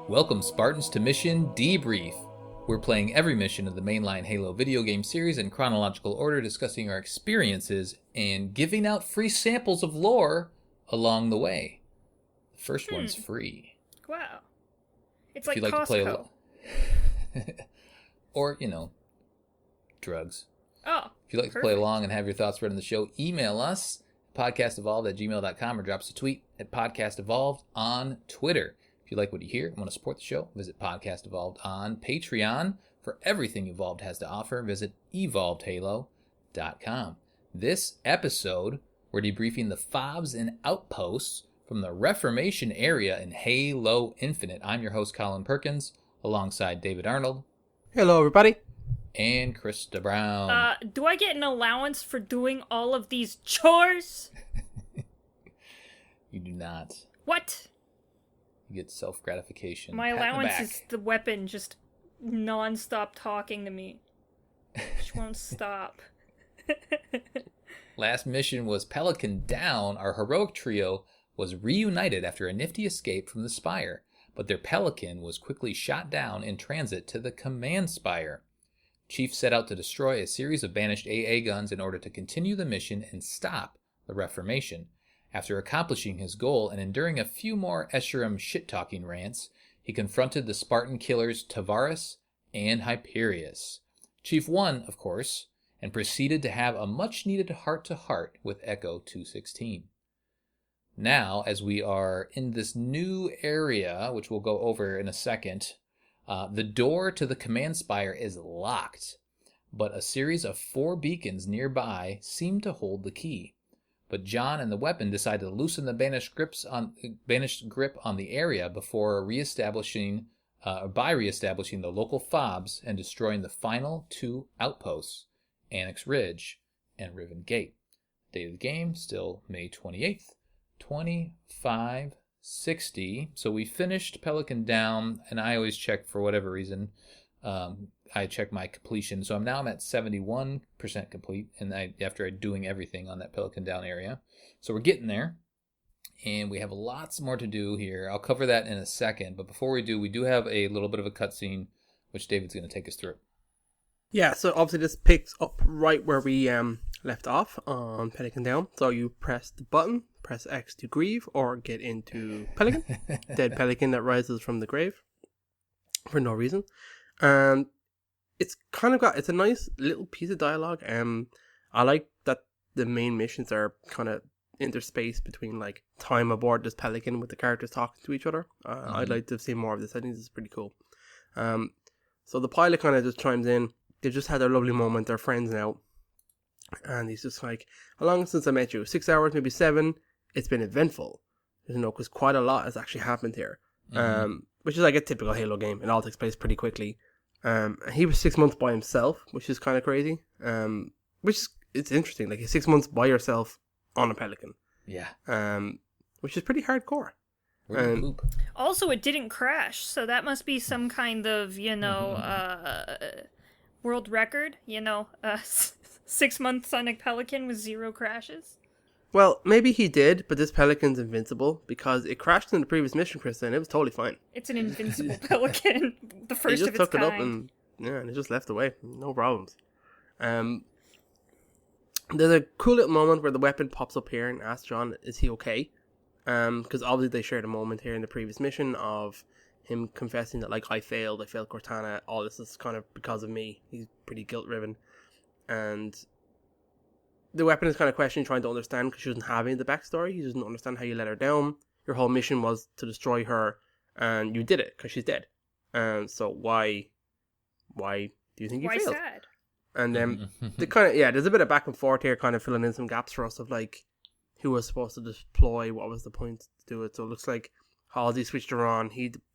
Welcome, Spartans, to Mission Debrief. We're playing every mission of the mainline Halo video game series in chronological order, discussing our experiences and giving out free samples of lore along the way. The first one's free. Wow. It's If like you'd like to Costco. play or, drugs. Oh, If you'd like to play along and have your thoughts read on the show, email us, podcastevolved@gmail.com, or drop us a tweet at podcastevolved on Twitter. If you like what you hear and want to support the show, visit Podcast Evolved on Patreon. For everything Evolved has to offer, visit evolvedhalo.com. This episode, we're debriefing the FOBs and outposts from the Reformation area in Halo Infinite. I'm your host, Colin Perkins, alongside David Arnold. Hello, everybody. And Krista Brown. Do I get an allowance for doing all of these chores? You do not. What? You get self-gratification. My Pat in the allowance back. is the weapon just non-stop talking to me. She won't stop. Last mission was Pelican Down. Our heroic trio was reunited after a nifty escape from the Spire, but their Pelican was quickly shot down in transit to the Command Spire. Chief set out to destroy a series of banished AA guns in order to continue the mission and stop the Reformation. After accomplishing his goal and enduring a few more Escharum shit-talking rants, he confronted the Spartan killers Tavares and Hyperius. Chief won, of course, and proceeded to have a much-needed heart-to-heart with Echo 216. Now, as we are in this new area, which we'll go over in a second, the door to the Command Spire is locked, but a series of 4 beacons nearby seem to hold the key. But John and the weapon decide to loosen the banished grip on the area before reestablishing the local FOBs and destroying the final 2 outposts, Annex Ridge and Riven Gate. Date of the game, still May 28th, 2560. So we finished Pelican Down, and I always check for whatever reason. I check my completion, so I'm at 71% complete, and after doing everything on that Pelican Down area. So we're getting there, and we have lots more to do here. I'll cover that in a second, but before we do have a little bit of a cutscene, which David's going to take us through. Yeah, so obviously this picks up right where we left off on Pelican Down. So you press the button, press X to grieve, or get into Pelican. Dead Pelican that rises from the grave for no reason. And it's a nice little piece of dialogue. I like that the main missions are kind of interspaced between like time aboard this Pelican with the characters talking to each other. I'd like to see more of this. I think this is pretty cool. So the pilot kind of just chimes in. They just had their lovely moment. They're friends now. And he's just like, how long since I met you? 6 hours, maybe 7. It's been eventful. Because quite a lot has actually happened here. Which is like a typical Halo game. It all takes place pretty quickly. He was 6 months by himself, which is kind of crazy. It's interesting. Like, 6 months by yourself on a Pelican. Yeah. Which is pretty hardcore. Also, it didn't crash, so that must be some kind of, world record. 6 months on a Pelican with 0 crashes. Well, maybe he did, but this Pelican's invincible because it crashed in the previous mission, Krista, and it was totally fine. It's an invincible Pelican, the first of its kind. He just took it up and it just left away, no problems. There's a cool little moment where the weapon pops up here and asks John, is he okay? Because obviously they shared a moment here in the previous mission of him confessing that, like, I failed Cortana, all this is kind of because of me. He's pretty guilt-riven. And the weapon is kind of questioning, trying to understand, because she doesn't have any of the backstory. He doesn't understand how you let her down. Your whole mission was to destroy her, and you did it, because she's dead. So why do you think you failed? Why sad? And then, there's a bit of back and forth here, kind of filling in some gaps for us of, like, who was supposed to deploy, what was the point to do it. So it looks like Halsey switched her on.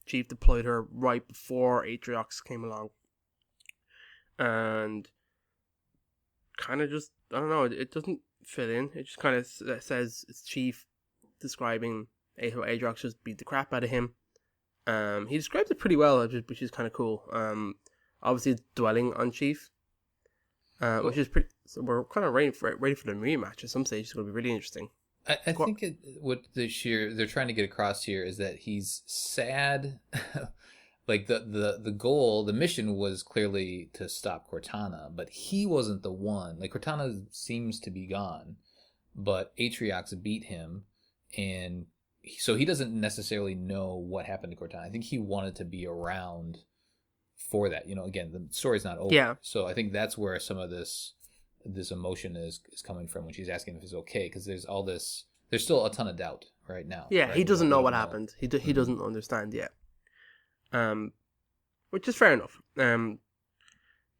Chief deployed her right before Atriox came along. And kind of just, I don't know, it doesn't fit in. It just kind of says it's Chief describing how Atriox just beat the crap out of him. He describes it pretty well, which is kind of cool. Obviously, it's dwelling on Chief, which is pretty. So we're kind of ready for the rematch at some stage. It's going to be really interesting. I think what they're trying to get across here is that he's sad like the goal, the mission was clearly to stop Cortana, but he wasn't the one. Like Cortana seems to be gone, but Atriox beat him, and so he doesn't necessarily know what happened to Cortana. I think he wanted to be around for that. Again, the story's not over. Yeah. So I think that's where some of this emotion is coming from when she's asking if he's okay, because there's still a ton of doubt right now. Yeah, right? he doesn't We know don't what happened. He doesn't understand yet. Which is fair enough.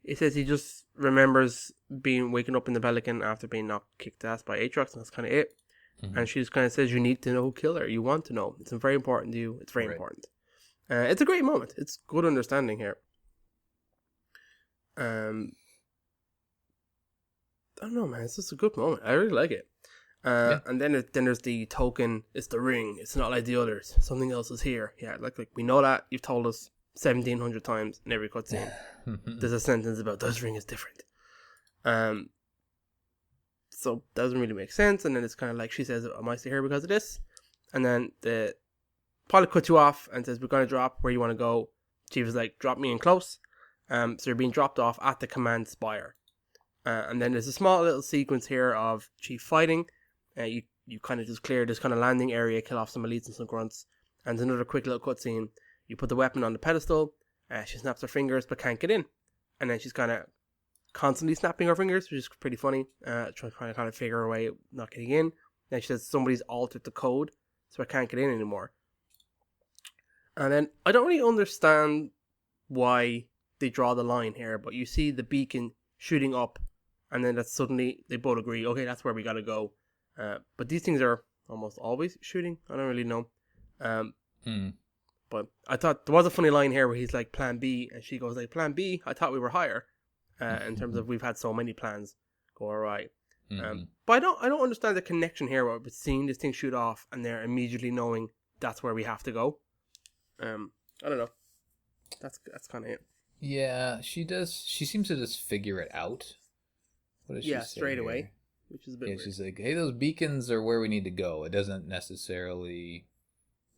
He says he just remembers waking up in the Pelican after being knocked kicked ass by Aatrox, and that's kind of it. Mhm. And she just kind of says, "You need to know who killed her. You want to know. It's very important to you. It's very Right. important." It's a great moment. It's good understanding here. I don't know, man. It's just a good moment. I really like it. Yeah. And then there's the token. It's the ring. It's not like the others. Something else is here. Yeah, like we know that. You've told us 1,700 times in every cutscene. There's a sentence about this ring is different. So that doesn't really make sense. And then it's kind of like she says, "Am I still here because of this?" And then the pilot cuts you off and says, "We're going to drop where you want to go." Chief is like, "Drop me in close." So you're being dropped off at the command spire. And then there's a small little sequence here of Chief fighting. You kind of just clear this kind of landing area, kill off some elites and some grunts. And another quick little cutscene. You put the weapon on the pedestal. She snaps her fingers but can't get in. And then she's kind of constantly snapping her fingers, which is pretty funny. Trying to kind of figure her way not getting in. Then she says somebody's altered the code, so I can't get in anymore. And then I don't really understand why they draw the line here, but you see the beacon shooting up, and then that's suddenly they both agree, okay, that's where we gotta go. But these things are almost always shooting. I don't really know. But I thought there was a funny line here where he's like, "Plan B," and she goes like, "Plan B? I thought we were higher." In terms of we've had so many plans go awry. But I don't understand the connection here with seeing this thing shoot off and they're immediately knowing that's where we have to go. I don't know. That's kind of it. Yeah, she does. She seems to just figure it out. What does she say straight here? away, which is a bit weird. She's like, "Hey, those beacons are where we need to go." It doesn't necessarily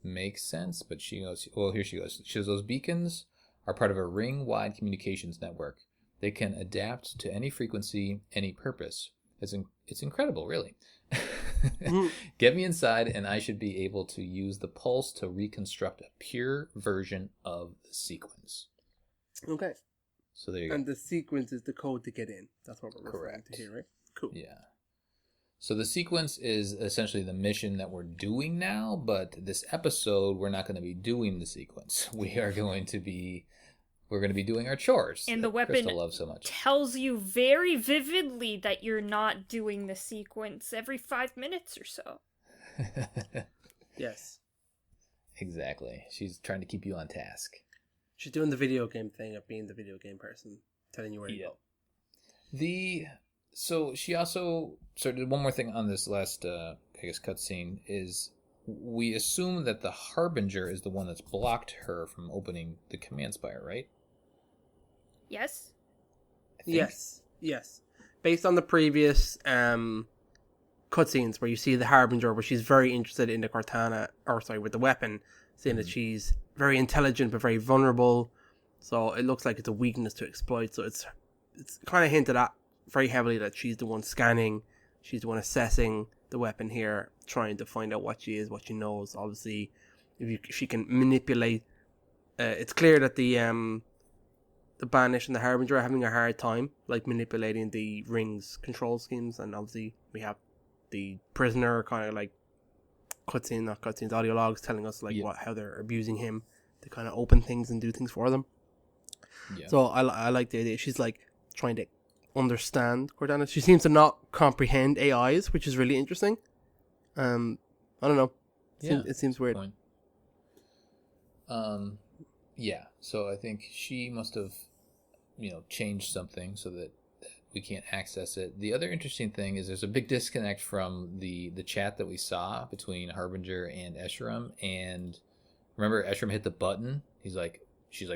make sense, but she goes, well, here she goes. She says, "Those beacons are part of a ring-wide communications network. They can adapt to any frequency, any purpose. It's incredible, really. Get me inside, and I should be able to use the pulse to reconstruct a pure version of the sequence." Okay. So there you go. And the sequence is the code to get in. That's what we're referring to here, right? Cool. Yeah. So the sequence is essentially the mission that we're doing now, but this episode we're not going to be doing the sequence. We're going to be doing our chores. And the that weapon Crystal loves so much. tells you very vividly that you're not doing the sequence every 5 minutes or so. Yes. Exactly. She's trying to keep you on task. She's doing the video game thing of being the video game person, telling you where to go. So she also did one more thing on this last, cutscene is we assume that the Harbinger is the one that's blocked her from opening the command spire, right? Yes? I think. Yes. Based on the previous cutscenes where you see the Harbinger, where she's very interested in the with the weapon, saying that she's very intelligent but very vulnerable. So it looks like it's a weakness to exploit. So it's kind of hinted at very heavily that she's the one scanning, she's the one assessing the weapon here, trying to find out what she is, what she knows. Obviously, if she can manipulate, it's clear that the Banished and the Harbinger are having a hard time, like manipulating the ring's control schemes, and obviously we have the prisoner kind of like audio logs telling us like how they're abusing him to kind of open things and do things for them. Yeah. So I like the idea. She's like trying to understand Cortana. She seems to not comprehend AIs, which is really interesting. I don't know. It seems weird. Point. Yeah. So I think she must have, changed something so that we can't access it. The other interesting thing is there's a big disconnect from the chat that we saw between Harbinger and Escharum. And remember, Escharum hit the button. She's like,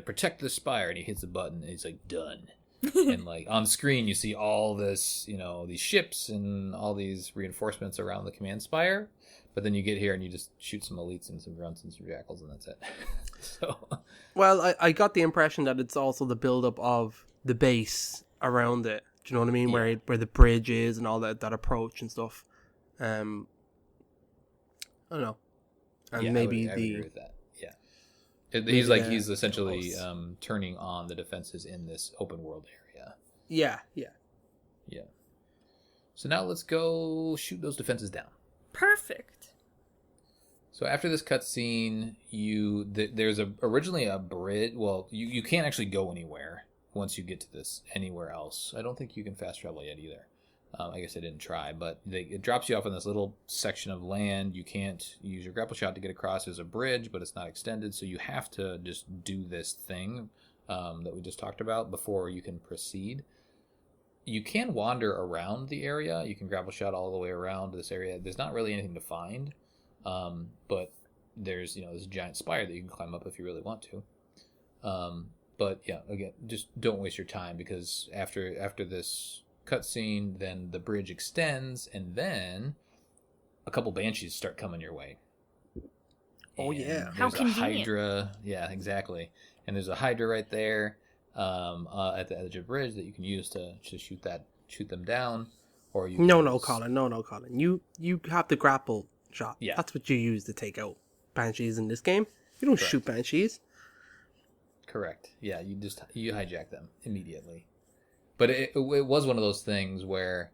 "Protect the spire," and he hits the button, and he's like, "Done." And like on screen, you see all this, these ships and all these reinforcements around the command spire. But then you get here and you just shoot some elites and some grunts and some jackals, and that's it. So, Well, I got the impression that it's also the build-up of the base around it. Do you know what I mean? Yeah. Where the bridge is and all that approach and stuff. I don't know. And yeah, maybe I would agree with that. Yeah, he's essentially turning on the defenses in this open world area. Yeah. Yeah. So now let's go shoot those defenses down. Perfect. So after this cutscene, there's originally a bridge. Well, you can't actually go anywhere once you get to this anywhere else. I don't think you can fast travel yet either. I guess I didn't try, but it drops you off in this little section of land. You can't use your grapple shot to get across. There's a bridge, but it's not extended, so you have to just do this thing that we just talked about before you can proceed. You can wander around the area. You can grapple shot all the way around this area. There's not really anything to find, but there's this giant spire that you can climb up if you really want to. But yeah, again, just don't waste your time, because after this cutscene, then the bridge extends, and then a couple banshees start coming your way. Oh, And yeah. How there's a convenient. Hydra. Yeah, exactly. And there's a Hydra right there at the edge of the bridge that you can use to shoot them down. Or you No, can Colin. No, Colin. You have the grapple shot. Yeah. That's what you use to take out banshees in this game. You don't Correct. shoot banshees. Correct. Yeah, you hijack them immediately. But it was one of those things where,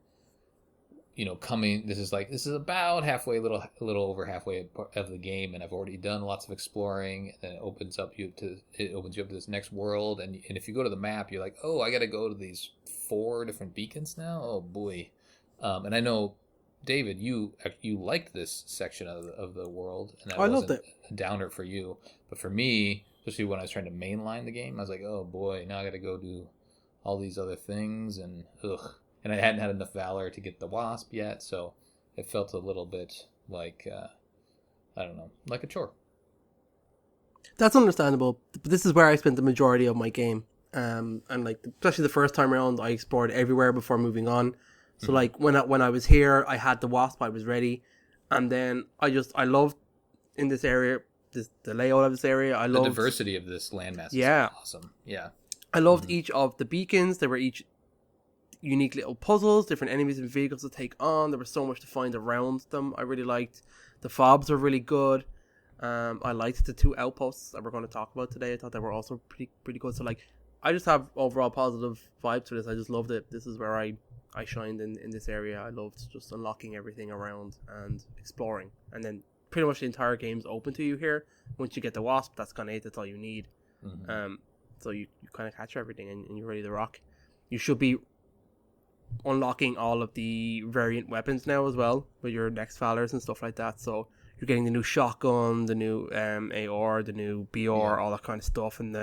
this is about halfway, a little over halfway of the game, and I've already done lots of exploring, and then it opens you up to this next world, and if you go to the map, you're like, oh, I got to go to these 4 different beacons now. Oh boy. And I know, David, you liked this section of the world, and that I loved wasn't a downer for you, but for me, especially when I was trying to mainline the game, I was like, oh boy, now I got to go do all these other things, and ugh. And I hadn't had enough valor to get the wasp yet, so it felt a little bit like, I don't know, like a chore. That's understandable. But this is where I spent the majority of my game. And especially the first time around, I explored everywhere before moving on. So when I was here, I had the wasp, I was ready, and then I loved in this area, the layout of this area. I loved The diversity of this landmass is awesome. Yeah. I loved each of the beacons. They were each unique little puzzles, different enemies and vehicles to take on. There was so much to find around them. I really liked. The fobs were really good. I liked the 2 outposts that we're going to talk about today. I thought they were also pretty good. So I just have overall positive vibes for this. I just loved it. This is where I shined in this area. I loved just unlocking everything around and exploring. And then pretty much the entire game's open to you here. Once you get the wasp, that's kind of it. That's all you need. Mm-hmm. So you kind of catch everything and you're ready to rock. You should be unlocking all of the variant weapons now as well with your next Valors and stuff like that. So you're getting the new shotgun, the new AR, the new BR, all that kind of stuff. And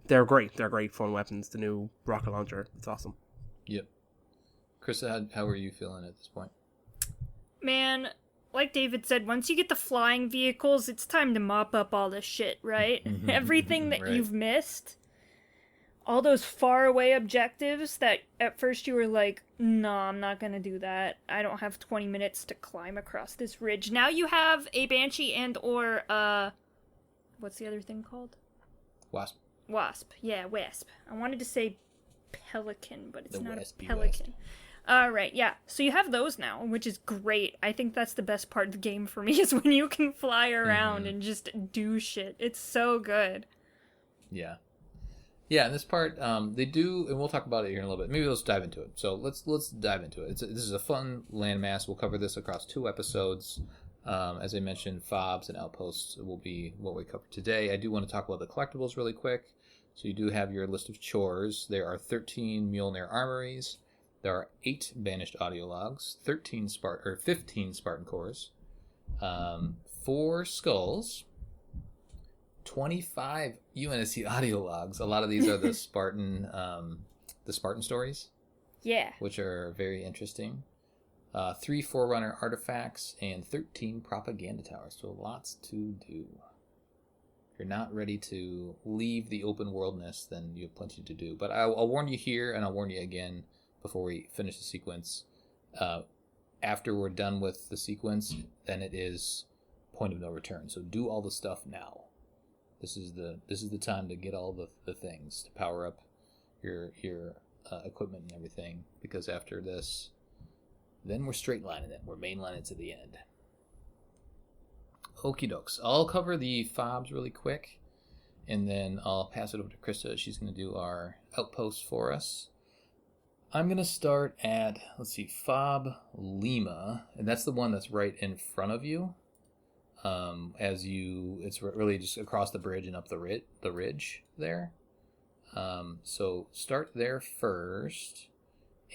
they're great. They're great fun weapons. The new rocket launcher. It's awesome. Yep. Chris, how are you feeling at this point? Man, like David said, once you get the flying vehicles, it's time to mop up all this shit, right? Everything that Right. you've missed. All those faraway objectives that at first you were like, no, I'm not gonna do that. I don't have 20 minutes to climb across this ridge. Now you have a Banshee or, what's the other thing called? Wasp. Wasp. Yeah, Wasp. I wanted to say Pelican, but it's The not Waspy a Pelican. Alright, yeah. So you have those now, which is great. I think that's the best part of the game for me, is when you can fly around and just do shit. It's so good. Yeah. Yeah, in this part, they do, and we'll talk about it here in a little bit. Maybe let's dive into it. So let's dive into it. This is a fun landmass. We'll cover this across 2 episodes. As I mentioned, fobs and outposts will be what we cover today. I do want to talk about the collectibles really quick. So you do have your list of chores. There are 13 Mjolnir armories. There are 8 banished audio logs, 15 Spartan cores, 4 skulls, 25 UNSC audio logs. A lot of these are the Spartan stories, Yeah. which are very interesting. 3 Forerunner artifacts and 13 propaganda towers. So lots to do. you're not ready to leave the open worldness, then you have plenty to do. But I'll warn you here, and I'll warn you again before we finish the sequence. After we're done with the sequence, then it is point of no return. So do all the stuff now. This is the time to get all the things to power up your equipment and everything. Because after this, then we're straight lining it. We're mainlining it to the end. Okie dokes. I'll cover the fobs really quick, and then I'll pass it over to Krista. She's going to do our outposts for us. I'm going to start at, let's see, Fob Lima, and that's the one that's right in front of you. It's really just across the bridge and up the ridge there. So start there first,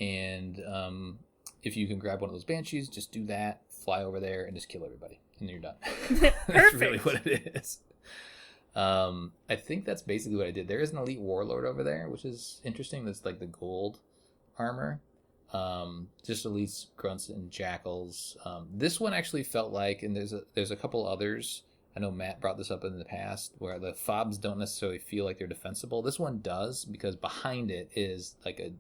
and if you can grab one of those banshees, just do that, fly over there, and just kill everybody, and then you're done. That's really what it is. I think that's basically what I did. There is an elite warlord over there, which is interesting. That's like the gold armor. Just elites, grunts, and jackals. This one actually felt like, and there's a couple others. I know Matt brought this up in the past, where the fobs don't necessarily feel like they're defensible. This one does, because behind it is like a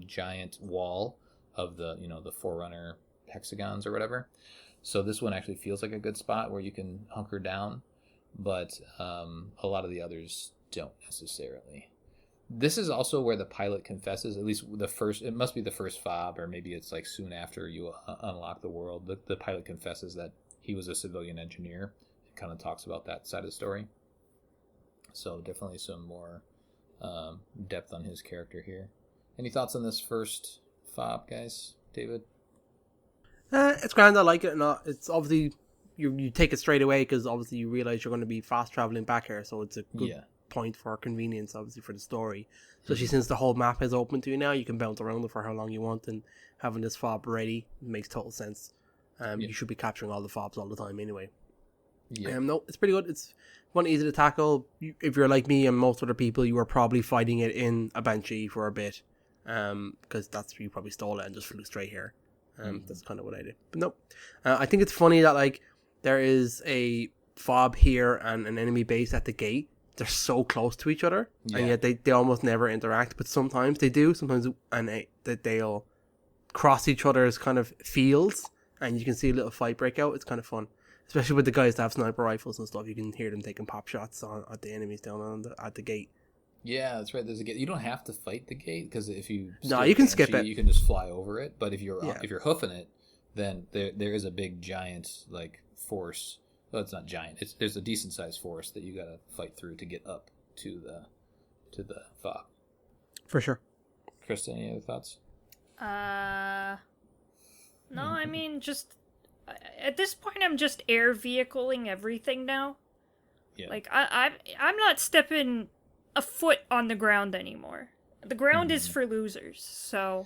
giant wall of the Forerunner hexagons or whatever. So this one actually feels like a good spot where you can hunker down, but a lot of the others don't necessarily. This is also where the pilot confesses, at least it must be the first fob, or maybe it's like soon after you unlock the world. The pilot confesses that he was a civilian engineer. It kind of talks about that side of the story. So definitely some more depth on his character here. Any thoughts on this first fob, guys? David? It's grand. I like it. Not. It's obviously you take it straight away because obviously you realize you're going to be fast traveling back here, so it's a good point for convenience, obviously, for the story. Especially since the whole map is open to you now, you can bounce around it for how long you want, and having this fob ready makes total sense. You should be capturing all the fobs all the time anyway. No, it's pretty good. It's one easy to tackle. If you're like me and most other people, you were probably fighting it in a Banshee for a bit, because that's where you probably stole it and just flew straight here. That's kind of what I did. But no, I think it's funny that like there is a fob here and an enemy base at the gate. They're so close to each other, and yet they almost never interact. But sometimes they do. Sometimes they'll cross each other's kind of fields, and you can see a little fight break out. It's kind of fun, especially with the guys that have sniper rifles and stuff. You can hear them taking pop shots at the enemies down at the gate. Yeah, that's right. There's a gate. You don't have to fight the gate, because if you you can skip it. You can just fly over it. But if you're hoofing it, then there is a big giant like force. Well, it's not giant. There's a decent sized force that you gotta fight through to get up to the fob. For sure. Krista, any other thoughts? No. I mean, just at this point, I'm just air vehicling everything now. Yeah. Like I'm not stepping a foot on the ground anymore. The ground is for losers. So.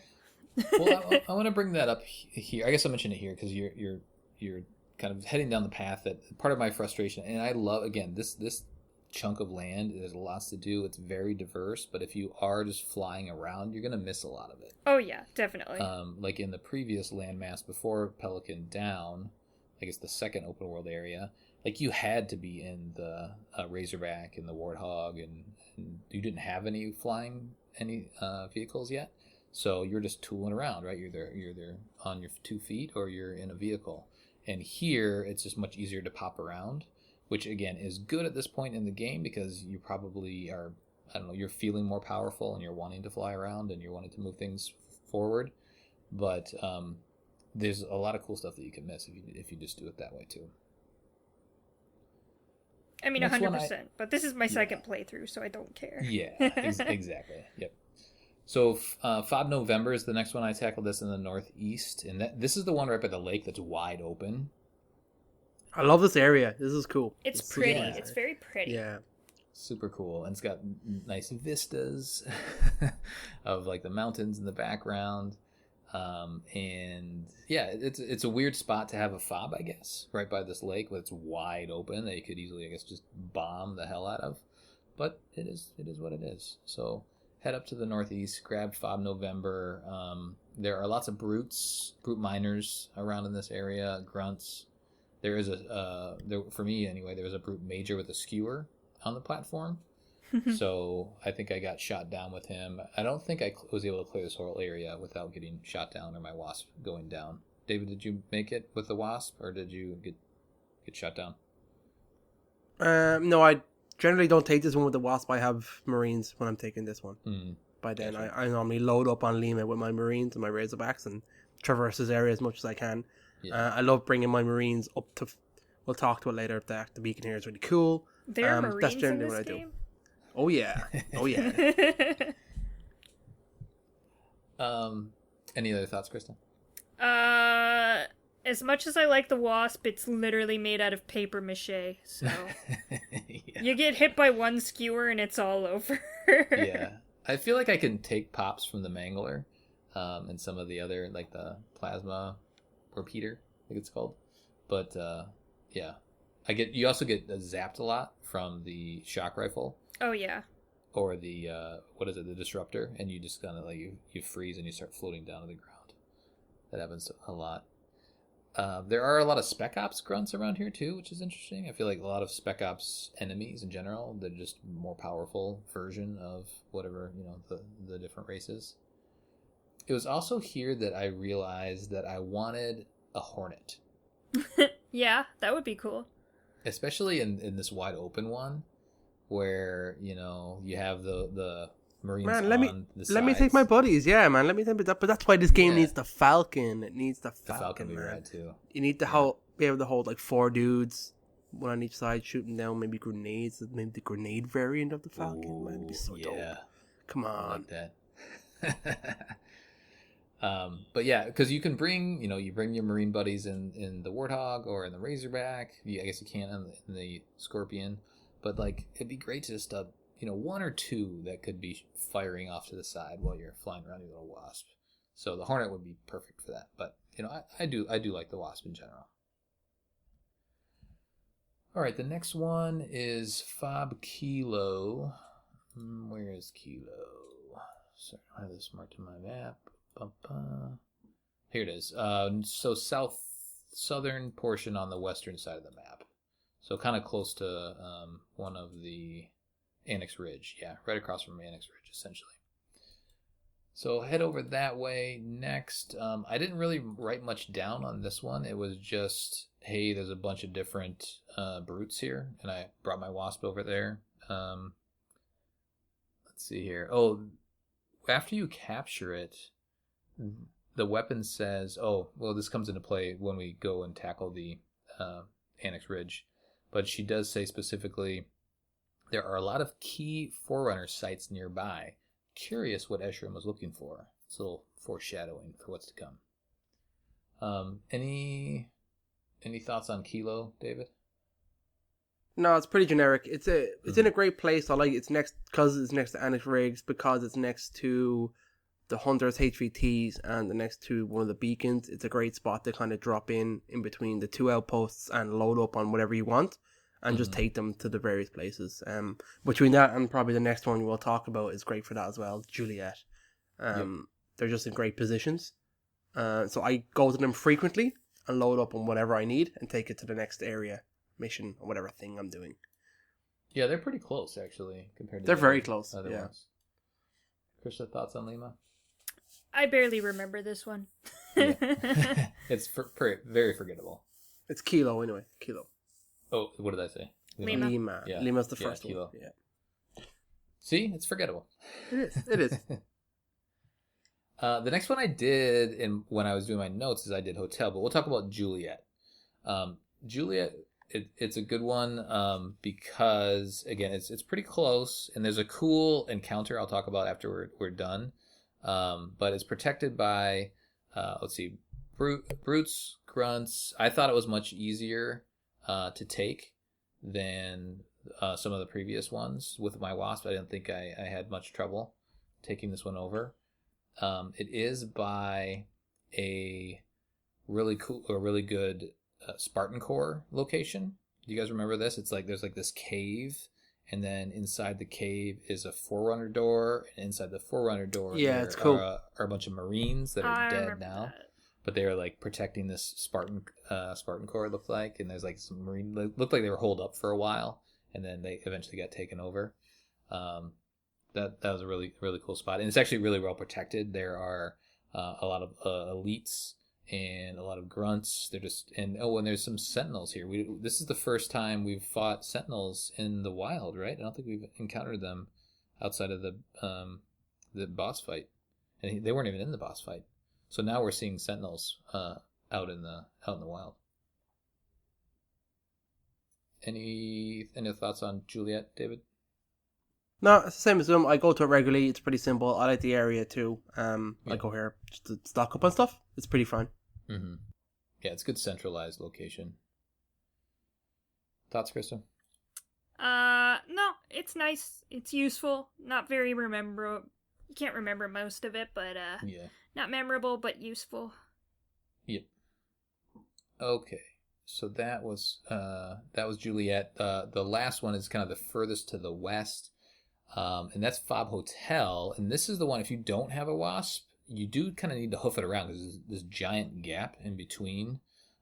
Well, I want to bring that up here. I guess I'll mention it here because you're kind of heading down the path that part of my frustration, and I love, again, this chunk of land, there's lots to do. It's very diverse, but if you are just flying around, you're going to miss a lot of it. Oh yeah, definitely. Like in the previous landmass before Pelican Down, I guess the second open world area, like you had to be in the Razorback and the Warthog, and you didn't have any vehicles yet. So you're just tooling around, right? You're there on your 2 feet or you're in a vehicle. And here, it's just much easier to pop around, which, again, is good at this point in the game because you probably are, I don't know, you're feeling more powerful and you're wanting to fly around and you're wanting to move things forward. But there's a lot of cool stuff that you can miss if you just do it that way, too. I mean, 100%. But this is my second playthrough, so I don't care. Yeah, exactly. Yep. So Fob November is the next one. I tackled this in the northeast, and this is the one right by the lake that's wide open. I love this area. This is cool. It's pretty. Yeah. It's very pretty. Yeah. Super cool. And it's got nice vistas of like the mountains in the background. And yeah, it's a weird spot to have a fob, I guess, right by this lake that's wide open that you could easily, I guess, just bomb the hell out of. But it is what it is. So head up to the northeast, grab Fob November. There are lots of brute miners around in this area, grunts. There is for me anyway, there was a brute major with a skewer on the platform. So I think I got shot down with him. I don't think I was able to clear this whole area without getting shot down or my wasp going down. David, did you make it with the wasp, or did you get shot down? No, I generally don't take this one with the wasp. I have marines when I'm taking this one. By then, Gotcha. I normally load up on Lima with my marines and my razorbacks and traverse this area as much as I can. Yeah. I love bringing my marines up to. We'll talk to it later. The beacon here is really cool. There are That's Marines in generally this what I do. game? Oh yeah, oh yeah. Any other thoughts, Krista? As much as I like the wasp, it's literally made out of paper mache, so Yeah. you get hit by one skewer and it's all over. Yeah. I feel like I can take pops from the Mangler, and some of the other, like the plasma repeater, I think it's called. But yeah, you also get zapped a lot from the shock rifle Oh yeah. or the what is it, the disruptor, and you just kind of like you freeze and you start floating down to the ground. That happens a lot. There are a lot of Spec Ops grunts around here too, which is interesting. I feel like a lot of Spec Ops enemies in general, they're just more powerful version of whatever, the different races. It was also here that I realized that I wanted a Hornet, Yeah, that would be cool. especially in this wide open one, where you have the Marines Man, on the let me take sides. my buddies. Yeah, man, let me take. But that's why this game Yeah. needs the Falcon. It needs the The Falcon, Falcon we man. ride too. You need to be able to hold like 4 dudes, one on each side, shooting down maybe grenades. Maybe the grenade variant of the Falcon. Man, it'd be so dope. Come I on. like that. But yeah, because you can bring, you bring your Marine buddies in the Warthog or in the Razorback. I guess you can't in the Scorpion, but like it'd be great to just 1 or 2 that could be firing off to the side while you're flying around your little Wasp. So the Hornet would be perfect for that. But I do like the Wasp in general. All right, the next one is Fob Kilo. Where is Kilo? Sorry, I don't have this marked on my map. Here it is. So southern portion on the western side of the map. So kind of close to one of the Annex Ridge. Yeah, right across from Annex Ridge, essentially. So head over that way next. I didn't really write much down on this one. It was just, hey, there's a bunch of different brutes here, and I brought my Wasp over there. Let's see here. Oh, after you capture it, the weapon says, oh, well, this comes into play when we go and tackle the Annex Ridge. But she does say specifically, there are a lot of key Forerunner sites nearby. Curious what Escharum was looking for. It's a little foreshadowing for what's to come. Any thoughts on Kilo, David? No, it's pretty generic. It's in a great place. I like it's next because it's next to Annex Rigs, because it's next to the Hunters HVTs and the next to one of the beacons. It's a great spot to kind of drop in between the 2 outposts and load up on whatever you want and just take them to the various places. Between that and probably the next one we'll talk about is great for that as well, Juliet. They're just in great positions. So I go to them frequently and load up on whatever I need and take it to the next area, mission, or whatever thing I'm doing. Yeah, they're pretty close, actually, compared to They're the very close, other yeah. ones. Krista, thoughts on Lima? I barely remember this one. Yeah. It's very forgettable. It's Kilo anyway. Kilo. Oh, what did I say? Lima. Lima. Yeah. Lima's the Yeah, first Kilo. one. Yeah. See, it's forgettable. It is. It is. The next one I did when I was doing my notes is I did Hotel, but we'll talk about Juliet. Juliet, it's a good one because, again, it's pretty close, and there's a cool encounter I'll talk about after we're done. But it's protected by, let's see, brutes, grunts. I thought it was much easier to take than some of the previous ones with my Wasp. I didn't think I had much trouble taking this one over. It is by a really good Spartan Core location. Do you guys remember this? It's like there's like this cave, and then inside the cave is a Forerunner door, and inside the Forerunner door, Yeah, it's cool. are a bunch of Marines that are I dead remember now. that. But they are like protecting this Spartan Core, it looked like, and there's like some Marine looked like they were holed up for a while, and then they eventually got taken over. That was a really really cool spot, and it's actually really well protected. There are a lot of elites and a lot of grunts. They're just and there's some sentinels here. This is the first time we've fought sentinels in the wild, right? I don't think we've encountered them outside of the boss fight, and they weren't even in the boss fight. So now we're seeing sentinels out in the wild. Any thoughts on Juliet, David? No, it's the same as them. I go to it regularly. It's pretty simple. I like the area too. I go here just to stock up on stuff. It's pretty fun. Mm-hmm. Yeah, it's a good centralized location. Thoughts, Krista? No, it's nice. It's useful. Not very memorable. You can't remember most of it, but yeah, not memorable but useful. Yep. Okay, so that was Juliet. The last one is kind of the furthest to the west, and that's Fob Hotel. And this is the one. If you don't have a wasp, you do kind of need to hoof it around because there's this giant gap in between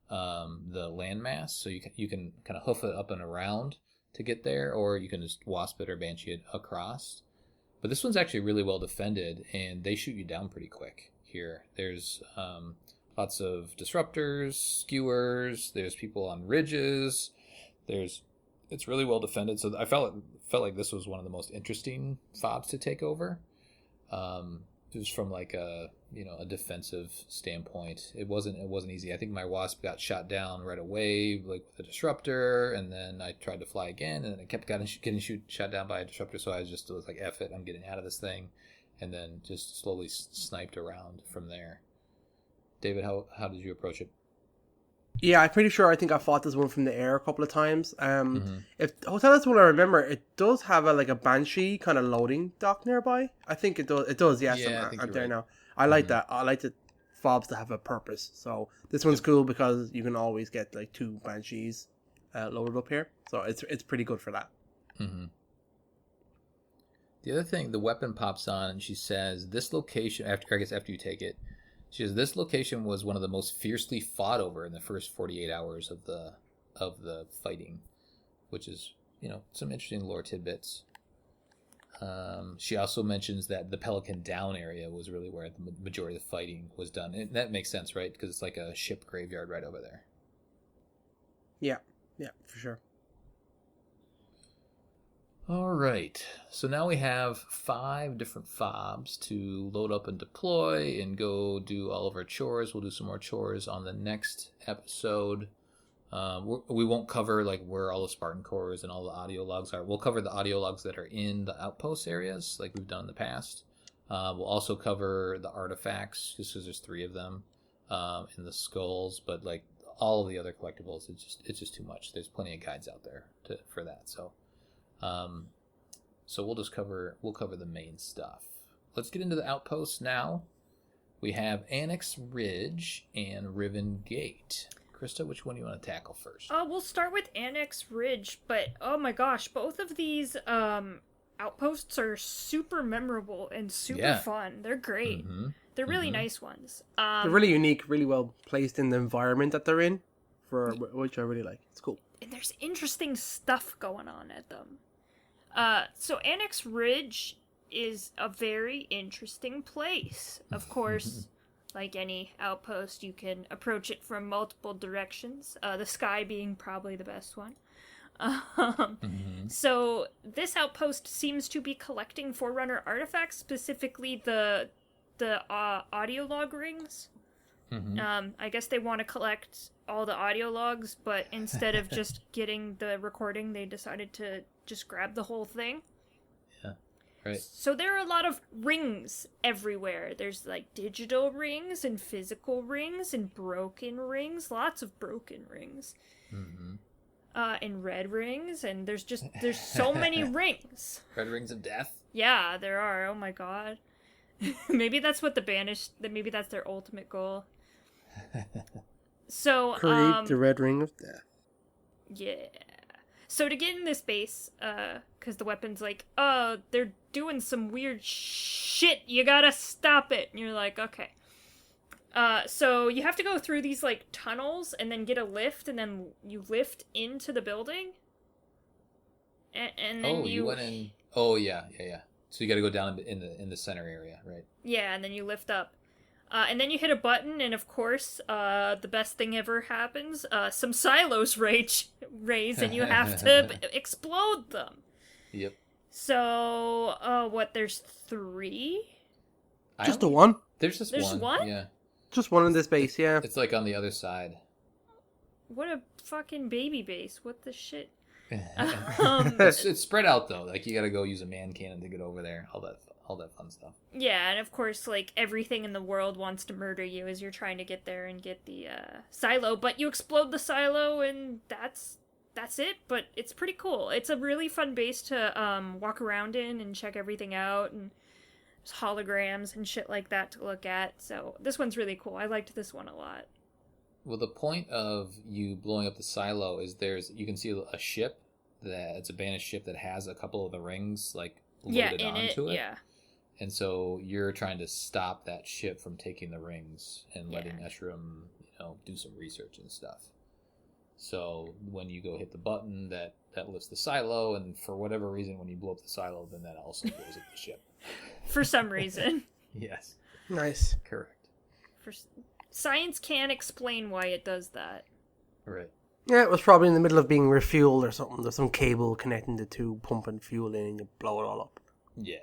the landmass. So you can kind of hoof it up and around to get there, or you can just wasp it or banshee it across. But this one's actually really well defended, and they shoot you down pretty quick here. There's lots of disruptors, skewers. There's people on ridges. It's really well defended. So I felt like this was one of the most interesting fobs to take over. Just from like a defensive standpoint, it wasn't easy. I think my wasp got shot down right away, like with a disruptor, and then I tried to fly again, and then I kept getting shot down by a disruptor. So I was like, "F it, I'm getting out of this thing," and then just slowly sniped around from there. David, how did you approach it? Yeah, I'm pretty sure. I think I fought this one from the air a couple of times. If Hotel is the one I remember, it does have a Banshee kind of loading dock nearby. I think it does. It does. Yes, Yeah, I'm there right. now. I like that. I like the fobs to have a purpose. So this one's cool because you can always get like 2 Banshees loaded up here. So it's pretty good for that. Mm-hmm. The other thing, the weapon pops on, and she says, "This location." After you take it. She says, "This location was one of the most fiercely fought over in the first 48 hours of the fighting," which is, some interesting lore tidbits. She also mentions that the Pelican Down area was really where the majority of the fighting was done. And that makes sense, right? Because it's like a ship graveyard right over there. Yeah, for sure. All right, so now we have 5 different fobs to load up and deploy and go do all of our chores. We'll do some more chores on the next episode. We won't cover like where all the Spartan cores and all the audio logs are. We'll cover the audio logs that are in the outpost areas like we've done in the past. We'll also cover the artifacts just because there's 3 of them in the skulls, but like all of the other collectibles, it's just too much. There's plenty of guides out there for that. So we'll cover the main stuff. Let's get into the outposts now. We have Annex Ridge and Riven Gate. Krista, which one do you want to tackle first? We'll start with Annex Ridge, but oh my gosh, both of these outposts are super memorable and super fun. They're great. Mm-hmm. They're really nice ones. They're really unique, really well placed in the environment that they're in, which I really like. It's cool. And there's interesting stuff going on at them. So Annex Ridge is a very interesting place. Of course, like any outpost, you can approach it from multiple directions, the sky being probably the best one. So this outpost seems to be collecting Forerunner artifacts, specifically the audio log rings. I guess they want to collect all the audio logs, but instead of just getting the recording, they decided to just grab the whole thing. Yeah, right. So there are a lot of rings everywhere. There's like digital rings and physical rings and broken rings, lots of broken rings. And red rings, and there's so many rings. Red rings of death? Yeah, there are. Oh my god. Maybe that's what maybe that's their ultimate goal. So, create the red ring of death. Yeah. So to get in this base, because the weapon's like, oh, they're doing some weird shit, you gotta stop it. And you're like, okay. So you have to go through these, like, tunnels and then get a lift, and then you lift into the building. and then Oh, you went in. Oh yeah. So you got to go down in the center area, right? Yeah, and then you lift up. And then you hit a button, and of course, the best thing ever happens. Some silos raise, and you have to explode them. Yep. So, there's 3? Just the one. There's There's one? Yeah. Just one in this base, yeah. It's like on the other side. What a fucking baby base. What the shit? It's spread out though. Like you got to go use a man cannon to get over there. All that fun stuff. Yeah, and of course, like, everything in the world wants to murder you as you're trying to get there and get the silo, but you explode the silo, and that's it, but it's pretty cool. It's a really fun base to walk around in and check everything out, and there's holograms and shit like that to look at, so this one's really cool. I liked this one a lot. Well, the point of you blowing up the silo is you can see a ship it's a banished ship that has a couple of the rings, like, loaded onto it. Yeah. And so you're trying to stop that ship from taking the rings and letting Escharum, do some research and stuff. So when you go hit the button, that lifts the silo, and for whatever reason, when you blow up the silo, then that also blows up the ship. For some reason. Yes. Nice. Correct. Science can't explain why it does that. Right. Yeah, it was probably in the middle of being refueled or something. There's some cable connecting the two, pumping fuel in, and you blow it all up. Yeah.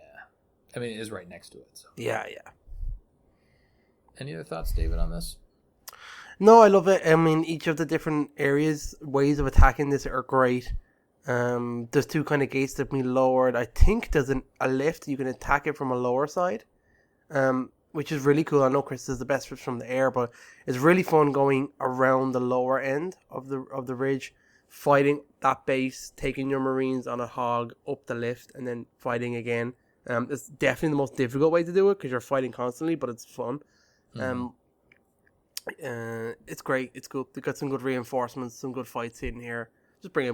I mean, it is right next to it. So. Yeah. Any other thoughts, David, on this? No, I love it. I mean, each of the different ways of attacking this are great. There's 2 kind of gates that have been lowered. I think there's a lift. You can attack it from a lower side, which is really cool. I know Chris is the best from the air, but it's really fun going around the lower end of the ridge, fighting that base, taking your Marines on a hog up the lift, and then fighting again. It's definitely the most difficult way to do it because you're fighting constantly, but it's fun. It's great. It's good. They've got some good reinforcements, some good fights in here. Just bring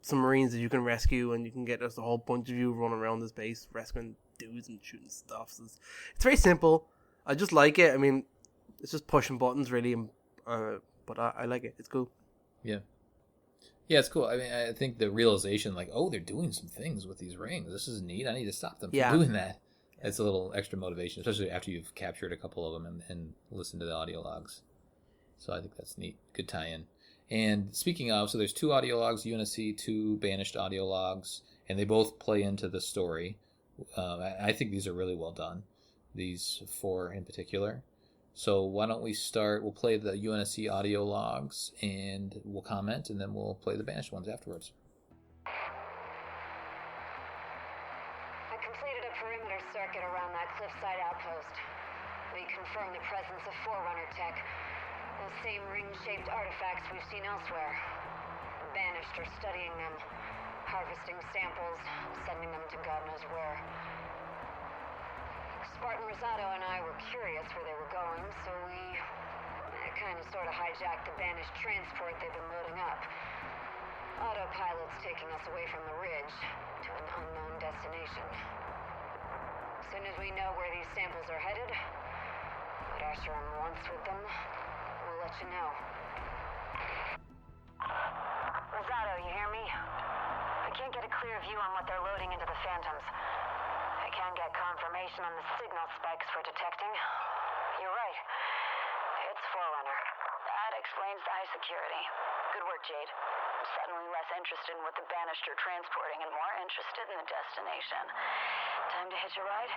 some Marines that you can rescue, and you can get just a whole bunch of you running around this base, rescuing dudes and shooting stuff. So it's very simple. I just like it. I mean, it's just pushing buttons, really, but I like it. It's cool. Yeah. Yeah, it's cool. I mean, I think the realization, like, they're doing some things with these rings. This is neat. I need to stop them from doing that. It's a little extra motivation, especially after you've captured a couple of them and listened to the audio logs. So I think that's neat. Good tie-in. And speaking of, so there's 2 audio logs. You want to see 2 banished audio logs, and they both play into the story. I think these are really well done. These 4 in particular. So why don't we start? We'll play the UNSC audio logs, and we'll comment, and then we'll play the banished ones afterwards. I completed a perimeter circuit around that cliffside outpost. We confirmed the presence of Forerunner tech, those same ring-shaped artifacts we've seen elsewhere. The banished are studying them, harvesting samples, sending them to God knows where. Spartan Rosado and I were curious where they were going, so we kind of sort of hijacked the banished transport they've been loading up. Autopilot's taking us away from the ridge to an unknown destination. As soon as we know where these samples are headed, what Escharum wants with them, we'll let you know. Rosado, you hear me? I can't get a clear view on what they're loading into the Phantoms. I can get confirmation on the signal spikes we're detecting. You're right. It's Forerunner. That explains the high security. Good work, Jade. I'm suddenly less interested in what the banished are transporting and more interested in the destination. Time to hitch a ride?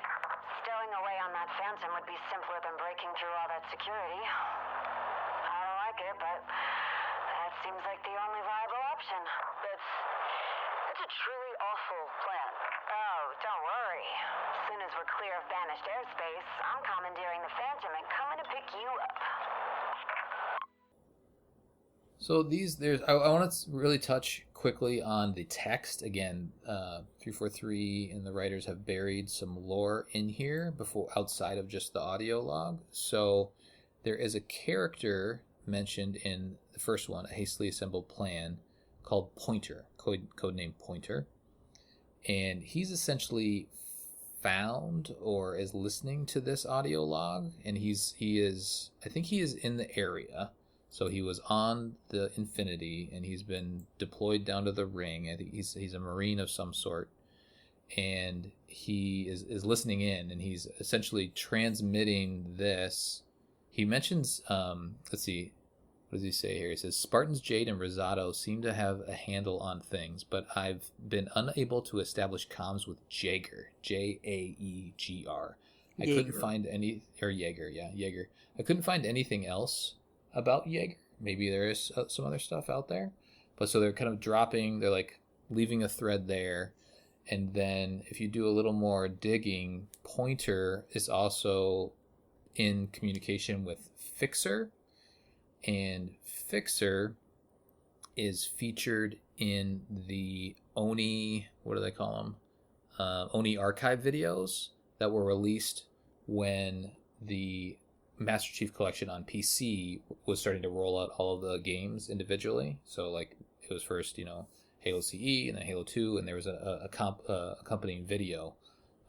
Stowing away on that Phantom would be simpler than breaking through all that security. I don't like it, but that seems like the only viable option. That's a truly awful plan. Oh, don't worry. As soon as we're clear of banished airspace, I'm commandeering the Phantom and coming to pick you up. So I want to really touch quickly on the text. Again, 343 and the writers have buried some lore in here outside of just the audio log. So there is a character mentioned in the first one, A Hastily Assembled Plan, called Pointer, codename Pointer. And he's essentially found or is listening to this audio log, and he is I think he is in the area. So he was on the Infinity, and he's been deployed down to the ring. I think he's a Marine of some sort, and he is listening in, and he's essentially transmitting this. He mentions, let's see, what does he say here? He says, Spartans, Jade, and Rosado seem to have a handle on things, but I've been unable to establish comms with Jaeger, Jaegr. I couldn't find any, or Jaeger, yeah, Jaeger. I couldn't find anything else about Jaeger. Maybe there is some other stuff out there. But so they're kind of dropping, they're like leaving a thread there. And then if you do a little more digging, Pointer is also in communication with Fixer. And Fixer is featured in the Oni, what do they call them? Oni archive videos that were released when the Master Chief Collection on PC was starting to roll out all of the games individually. So like it was first, Halo CE and then Halo 2, and there was a accompanying video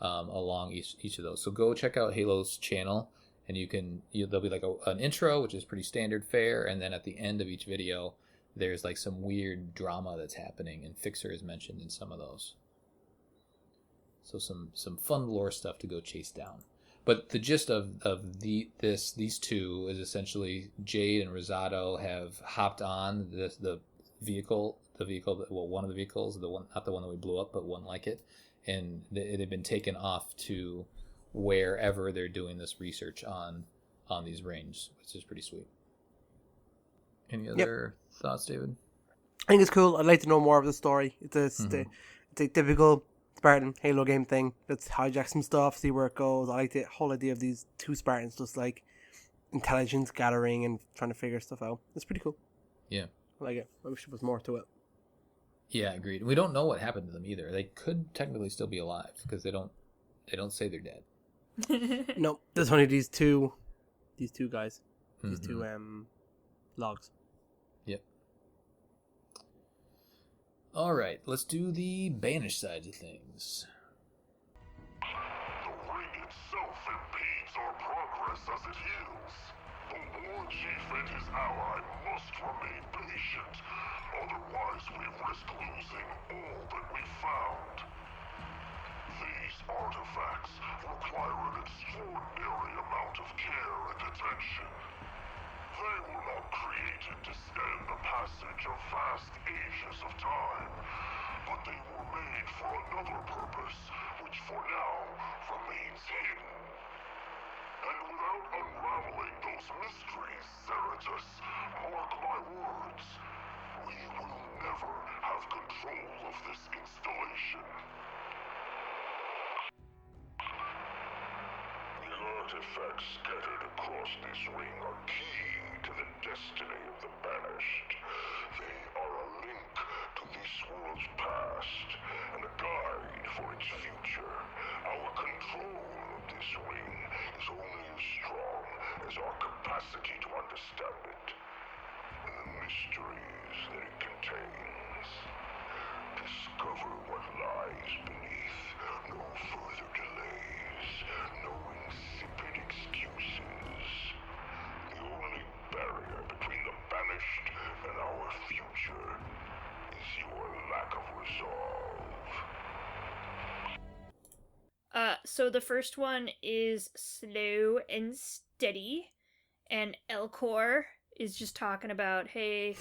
along each of those. So go check out Halo's channel, and there'll be like an intro, which is pretty standard fare, and then at the end of each video, there's like some weird drama that's happening, and Fixer is mentioned in some of those. So some fun lore stuff to go chase down. But the gist of these two is essentially Jade and Rosado have hopped on the vehicle, one of the vehicles, not the one that we blew up, but one like it, and it had been taken off to wherever they're doing this research on these rings, which is pretty sweet. Any other thoughts, David? I think it's cool. I'd like to know more of the story. It's a typical Spartan Halo game thing. Let's hijack some stuff, see where it goes. I like the whole idea of these two Spartans just like intelligence gathering and trying to figure stuff out. It's pretty cool. Yeah. I like it. I wish there was more to it. Yeah, agreed. We don't know what happened to them either. They could technically still be alive because they don't say they're dead. No, there's only these two guys. These two logs. Yep. All right, let's do the banished side of things. The ring itself impedes our progress as it heals. The war chief and his ally must remain patient, otherwise we risk losing all that we found. These artifacts require an extraordinary amount of care and attention. They were not created to stand the passage of vast ages of time, but they were made for another purpose, which for now remains hidden. And without unraveling those mysteries, Cerritus, mark my words, we will never have control of this installation. The artifacts scattered across this ring are key to the destiny of the Banished. They are a link to this world's past and a guide for its future. Our control of this ring is only as strong as our capacity to understand it and the mysteries that it contains. Discover what lies beneath. No further delays. No insipid excuses. The only barrier between the Banished and our future is your lack of resolve. So the first one is slow and steady, and Elcor is just talking about, hey,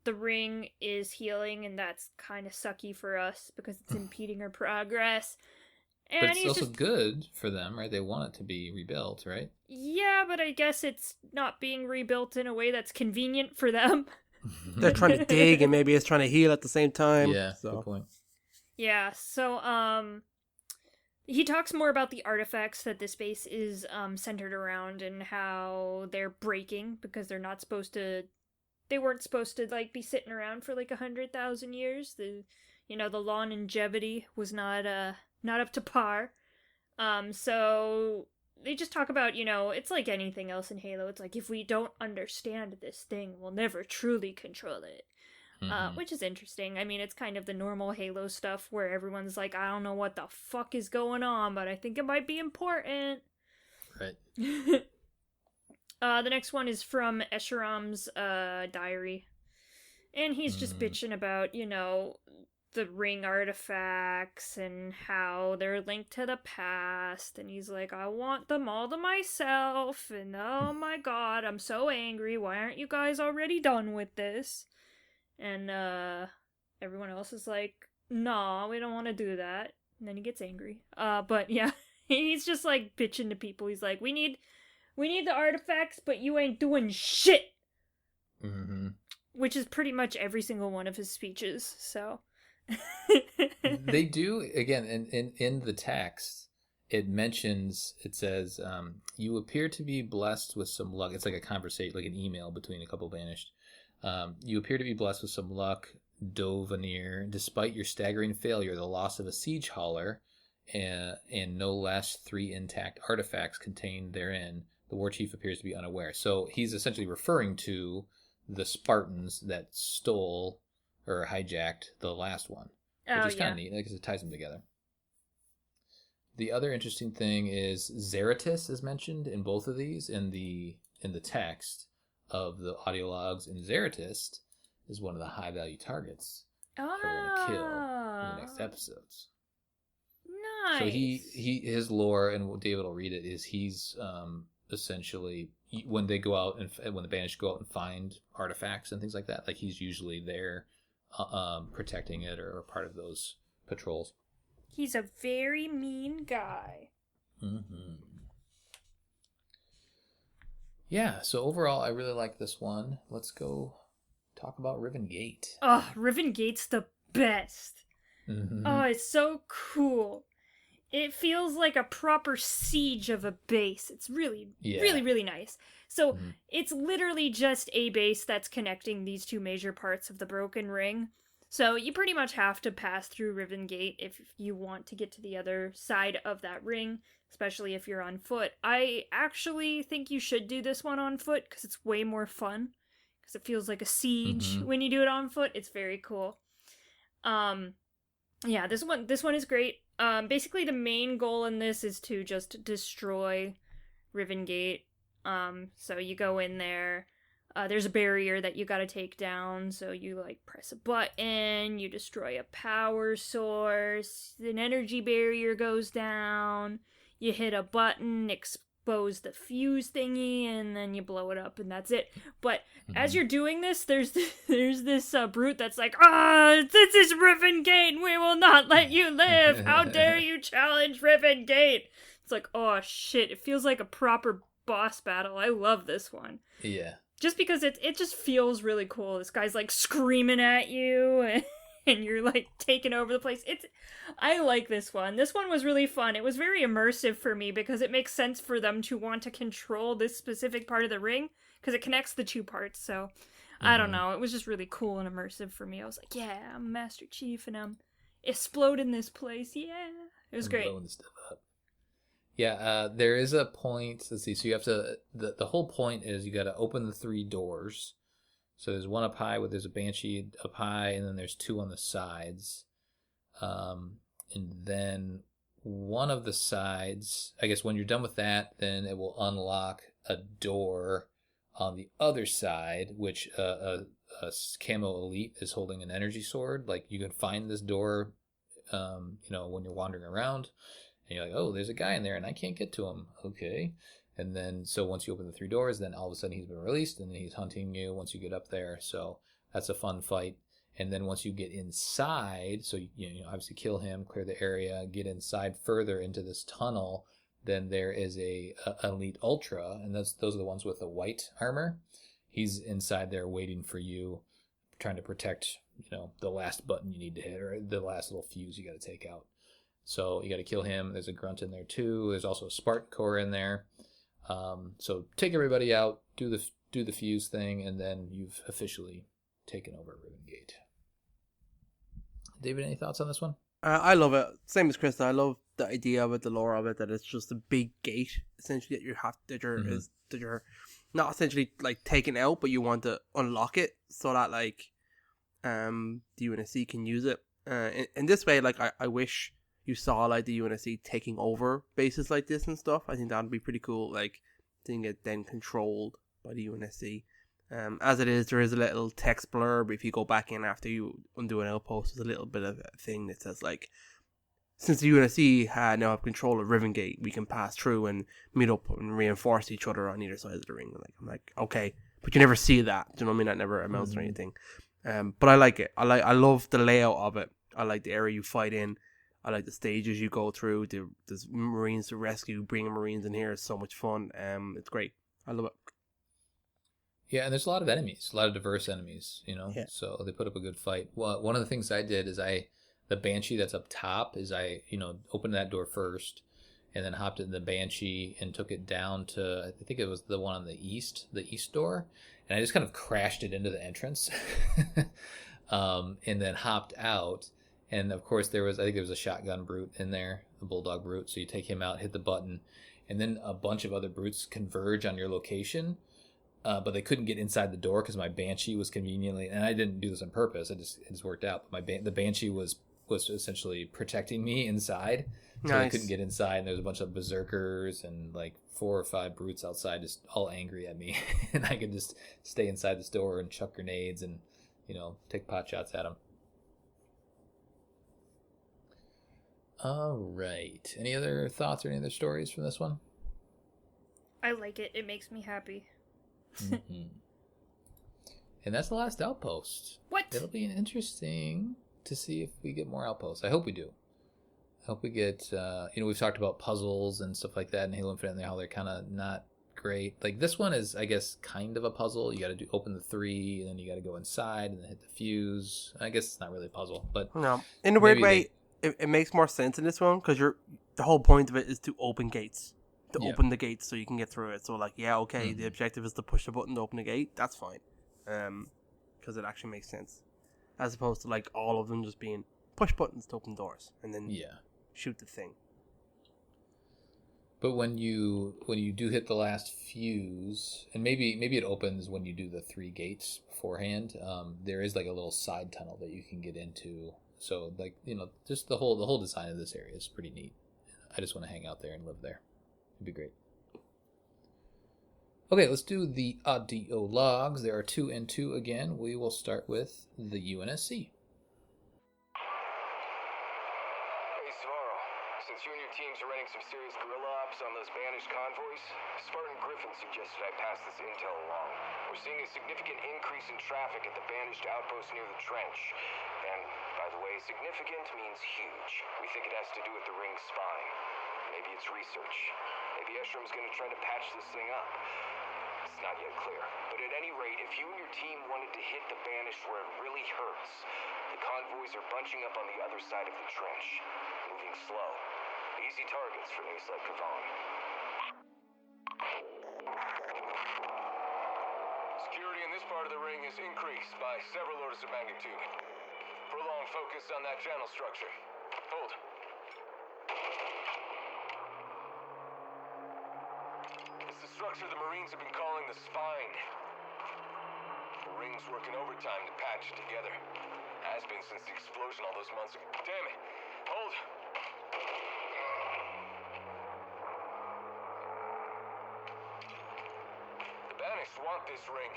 the ring is healing, and that's kind of sucky for us because it's impeding our progress. And But it's also good for them, right? They want it to be rebuilt, right? Yeah, but I guess it's not being rebuilt in a way that's convenient for them. They're trying to dig, and maybe it's trying to heal at the same time. Yeah, so. good point. Yeah, so, he talks more about the artifacts that this base is, centered around and how they're breaking because they weren't supposed to, like, be sitting around for, like, 100,000 years. The longevity was not up to par. So they just talk about, it's like anything else in Halo. It's like, if we don't understand this thing, we'll never truly control it. Which is interesting. I mean, it's kind of the normal Halo stuff where everyone's like, I don't know what the fuck is going on, but I think it might be important. Right. The next one is from Esheram's diary. And he's just bitching about, the ring artifacts and how they're linked to the past. And he's like, I want them all to myself. And oh my god, I'm so angry. Why aren't you guys already done with this? And everyone else is like, nah, we don't want to do that. And then he gets angry. But yeah, he's just like bitching to people. He's like, we need the artifacts, but you ain't doing shit. Mm-hmm. Which is pretty much every single one of his speeches, so. They do, again, in the text, it says, you appear to be blessed with some luck. It's like a conversation, like an email between a couple banished. You appear to be blessed with some luck, Dovanir, despite your staggering failure, the loss of a siege hauler, and no less 3 intact artifacts contained therein. The war chief appears to be unaware. So he's essentially referring to the Spartans that stole or hijacked the last one, which is kind of neat because it ties them together. The other interesting thing is Zeratis is mentioned in both of these in the text of the audio logs, and Zeratis is one of the high value targets that we're gonna kill in the next episodes. Nice. So his lore, and David will read it, is he's essentially, when they go out and when the banished go out and find artifacts and things like that, like he's usually there protecting it or part of those patrols. He's a very mean guy. Mm-hmm. Yeah, so overall I really like this one. Let's go talk about Riven Gate. Oh, Riven Gate's the best. Mm-hmm. Oh, it's so cool. It feels like a proper siege of a base. It's really, really nice. So it's literally just a base that's connecting these two major parts of the Broken Ring. So you pretty much have to pass through Riven Gate if you want to get to the other side of that ring, especially if you're on foot. I actually think you should do this one on foot because it's way more fun. Because it feels like a siege when you do it on foot. It's very cool. Yeah, this one is great. Basically the main goal in this is to just destroy Riven Gate. So you go in there, there's a barrier that you gotta take down, so you like press a button, you destroy a power source, an energy barrier goes down, you hit a button, expose the fuse thingy, and then you blow it up, and that's it. But as you're doing this, there's this brute that's like, this is Riven Gate, we will not let you live! How dare you challenge Riven Gate! It's like, oh shit, it feels like a proper boss battle. I love this one. Yeah. Just because it just feels really cool. This guy's like screaming at you and you're like taking over the place. I like this one. This one was really fun. It was very immersive for me because it makes sense for them to want to control this specific part of the ring because it connects the two parts. So I don't know. It was just really cool and immersive for me. I was like, yeah, I'm Master Chief and I'm exploding this place. Yeah. It was great. Blowing stuff up. Yeah, there is a point. Let's see. So you have to. The whole point is you got to open the 3 doors. So there's one up high there's a banshee up high, and then there's 2 on the sides. And then one of the sides, I guess when you're done with that, then it will unlock a door on the other side, which a camo elite is holding an energy sword. Like you can find this door, when you're wandering around. And you're like, oh, there's a guy in there and I can't get to him. Okay. And then, so once you open the 3 doors, then all of a sudden he's been released and then he's hunting you once you get up there. So that's a fun fight. And then once you get inside, so you obviously kill him, clear the area, get inside further into this tunnel, then there is a Elite Ultra, and those are the ones with the white armor. He's inside there waiting for you, trying to protect, the last button you need to hit, or the last little fuse you got to take out. So you got to kill him. There's a grunt in there too. There's also a Spartan core in there. So take everybody out, do the fuse thing, and then you've officially taken over Riven Gate. David, any thoughts on this one? I love it. Same as Krista. I love the idea of it, the lore of it, that it's just a big gate essentially that you're not essentially like taking out, but you want to unlock it so that like the UNSC can use it. In this way, like I wish you saw like the UNSC taking over bases like this and stuff. I think that'd be pretty cool. Like didn't get then controlled by the UNSC. As it is, there is a little text blurb. If you go back in after you undo an outpost, there's a little bit of a thing that says like, since the UNSC now have control of Riven Gate, we can pass through and meet up and reinforce each other on either side of the ring. I'm like, okay, but you never see that. Do you know what I mean? That never amounts to anything. But I like it. I love the layout of it. I like the area you fight in. I like the stages you go through. There's Marines to rescue. Bringing Marines in here is so much fun. It's great. I love it. Yeah, and there's a lot of enemies, a lot of diverse enemies, Yeah. So they put up a good fight. Well, one of the things I did is the Banshee that's up top is I opened that door first and then hopped in the Banshee and took it down to, I think it was the one on the east door. And I just kind of crashed it into the entrance and then hopped out. And of course I think there was a shotgun brute in there, a bulldog brute. So you take him out, hit the button, and then a bunch of other brutes converge on your location. But they couldn't get inside the door because my Banshee was conveniently, and I didn't do this on purpose. It just worked out. But the Banshee was essentially protecting me inside, so Nice. they couldn't get inside. And there was a bunch of berserkers and like 4 or 5 brutes outside, just all angry at me, and I could just stay inside the store and chuck grenades and take pot shots at them. All right. Any other thoughts or any other stories from this one? I like it. It makes me happy. Mm-hmm. And that's the last outpost. What? It'll be interesting to see if we get more outposts. I hope we do. I hope we get, we've talked about puzzles and stuff like that in Halo Infinite and how they're kind of not great. Like this one is, I guess, kind of a puzzle. You got to open the 3, and then you got to go inside and then hit the fuse. I guess it's not really a puzzle, but No, in a weird maybe way, it makes more sense in this one because the whole point of it is to open gates. To Yeah. open the gates so you can get through it. So like, yeah, okay, Mhm. the objective is to push the button to open the gate. That's fine, because it actually makes sense, as opposed to like all of them just being push buttons to open doors and then yeah. shoot the thing. But when you do hit the last fuse, and maybe it opens when you do the 3 gates beforehand, there is like a little side tunnel that you can get into. So like just the whole design of this area is pretty neat. I just want to hang out there and live there. It'd be great. Okay, let's do the audio logs. There are 2 and 2 again. We will start with the UNSC. Hey, Svarro. Since you and your teams are running some serious guerrilla ops on those banished convoys, Spartan Griffin suggested I pass this intel along. We're seeing a significant increase in traffic at the banished outpost near the trench. And, by the way, significant means huge. We think it has to do with the ring's spine. Maybe it's research. Maybe Eshrom's gonna try to patch this thing up. It's not yet clear. But at any rate, if you and your team wanted to hit the banished where it really hurts, the convoys are bunching up on the other side of the trench, moving slow. Easy targets for things like Kavan. Security in this part of the ring has increased by several orders of magnitude. Prolonged focus on that channel structure. Hold. It's the structure the Marines have been calling the spine. The ring's working overtime to patch it together. Has been since the explosion all those months ago. Damn it! Hold! The Banished want this ring.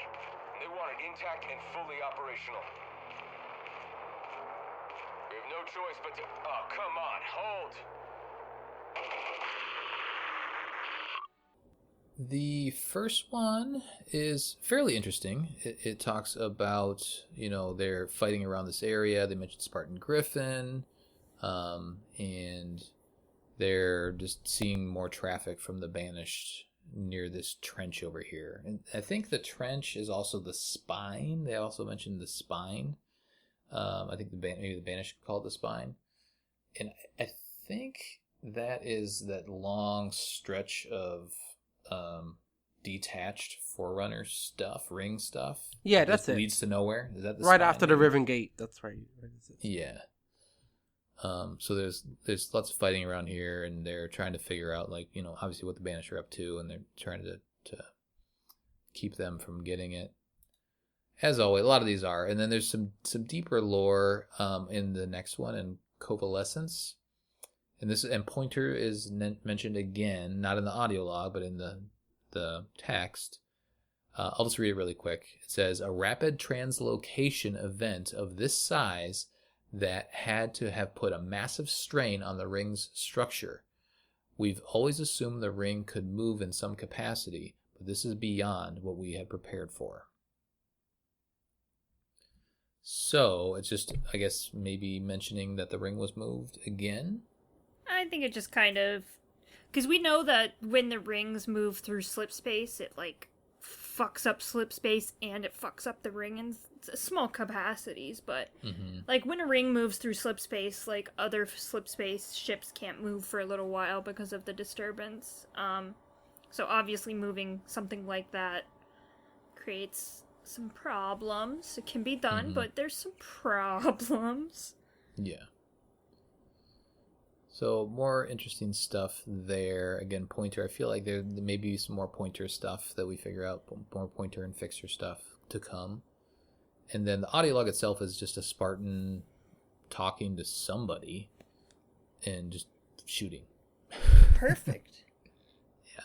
And they want it intact and fully operational. We have no choice but to... Oh, come on, hold! The first one is fairly interesting. It talks about, they're fighting around this area. They mentioned Spartan Griffin, and they're just seeing more traffic from the Banished near this trench over here. And I think the trench is also the spine. They also mentioned the spine. I think maybe the Banished called it the spine. And I think that is that long stretch of detached Forerunner stuff, ring stuff. Yeah, that that's just it. Leads to nowhere. Is that the Right spine, after the maybe? Riven Gate. That's right. Yeah. So there's lots of fighting around here, and they're trying to figure out, obviously what the Banished are up to, and they're trying to keep them from getting it. As always, a lot of these are, and then there's some deeper lore in the next one, in Covalescence, and Pointer is mentioned again, not in the audio log, but in the the text. I'll just read it really quick. It says, a rapid translocation event of this size that had to have put a massive strain on the ring's structure. We've always assumed the ring could move in some capacity, but this is beyond what we had prepared for. So, it's just, I guess, maybe mentioning that the ring was moved again? I think it just kind of... Because we know that when the rings move through slip space, it, like, fucks up slip space and it fucks up the ring in small capacities, but like when a ring moves through slip space, like other slip space ships can't move for a little while because of the disturbance. So obviously moving something like that creates some problems. It can be done, but there's some problems. Yeah. So more interesting stuff there. Again, Pointer. I feel like there may be some more Pointer stuff that we figure out. More Pointer and Fixer stuff to come. And then the audio log itself is just a Spartan talking to somebody and just shooting. Perfect. Yeah.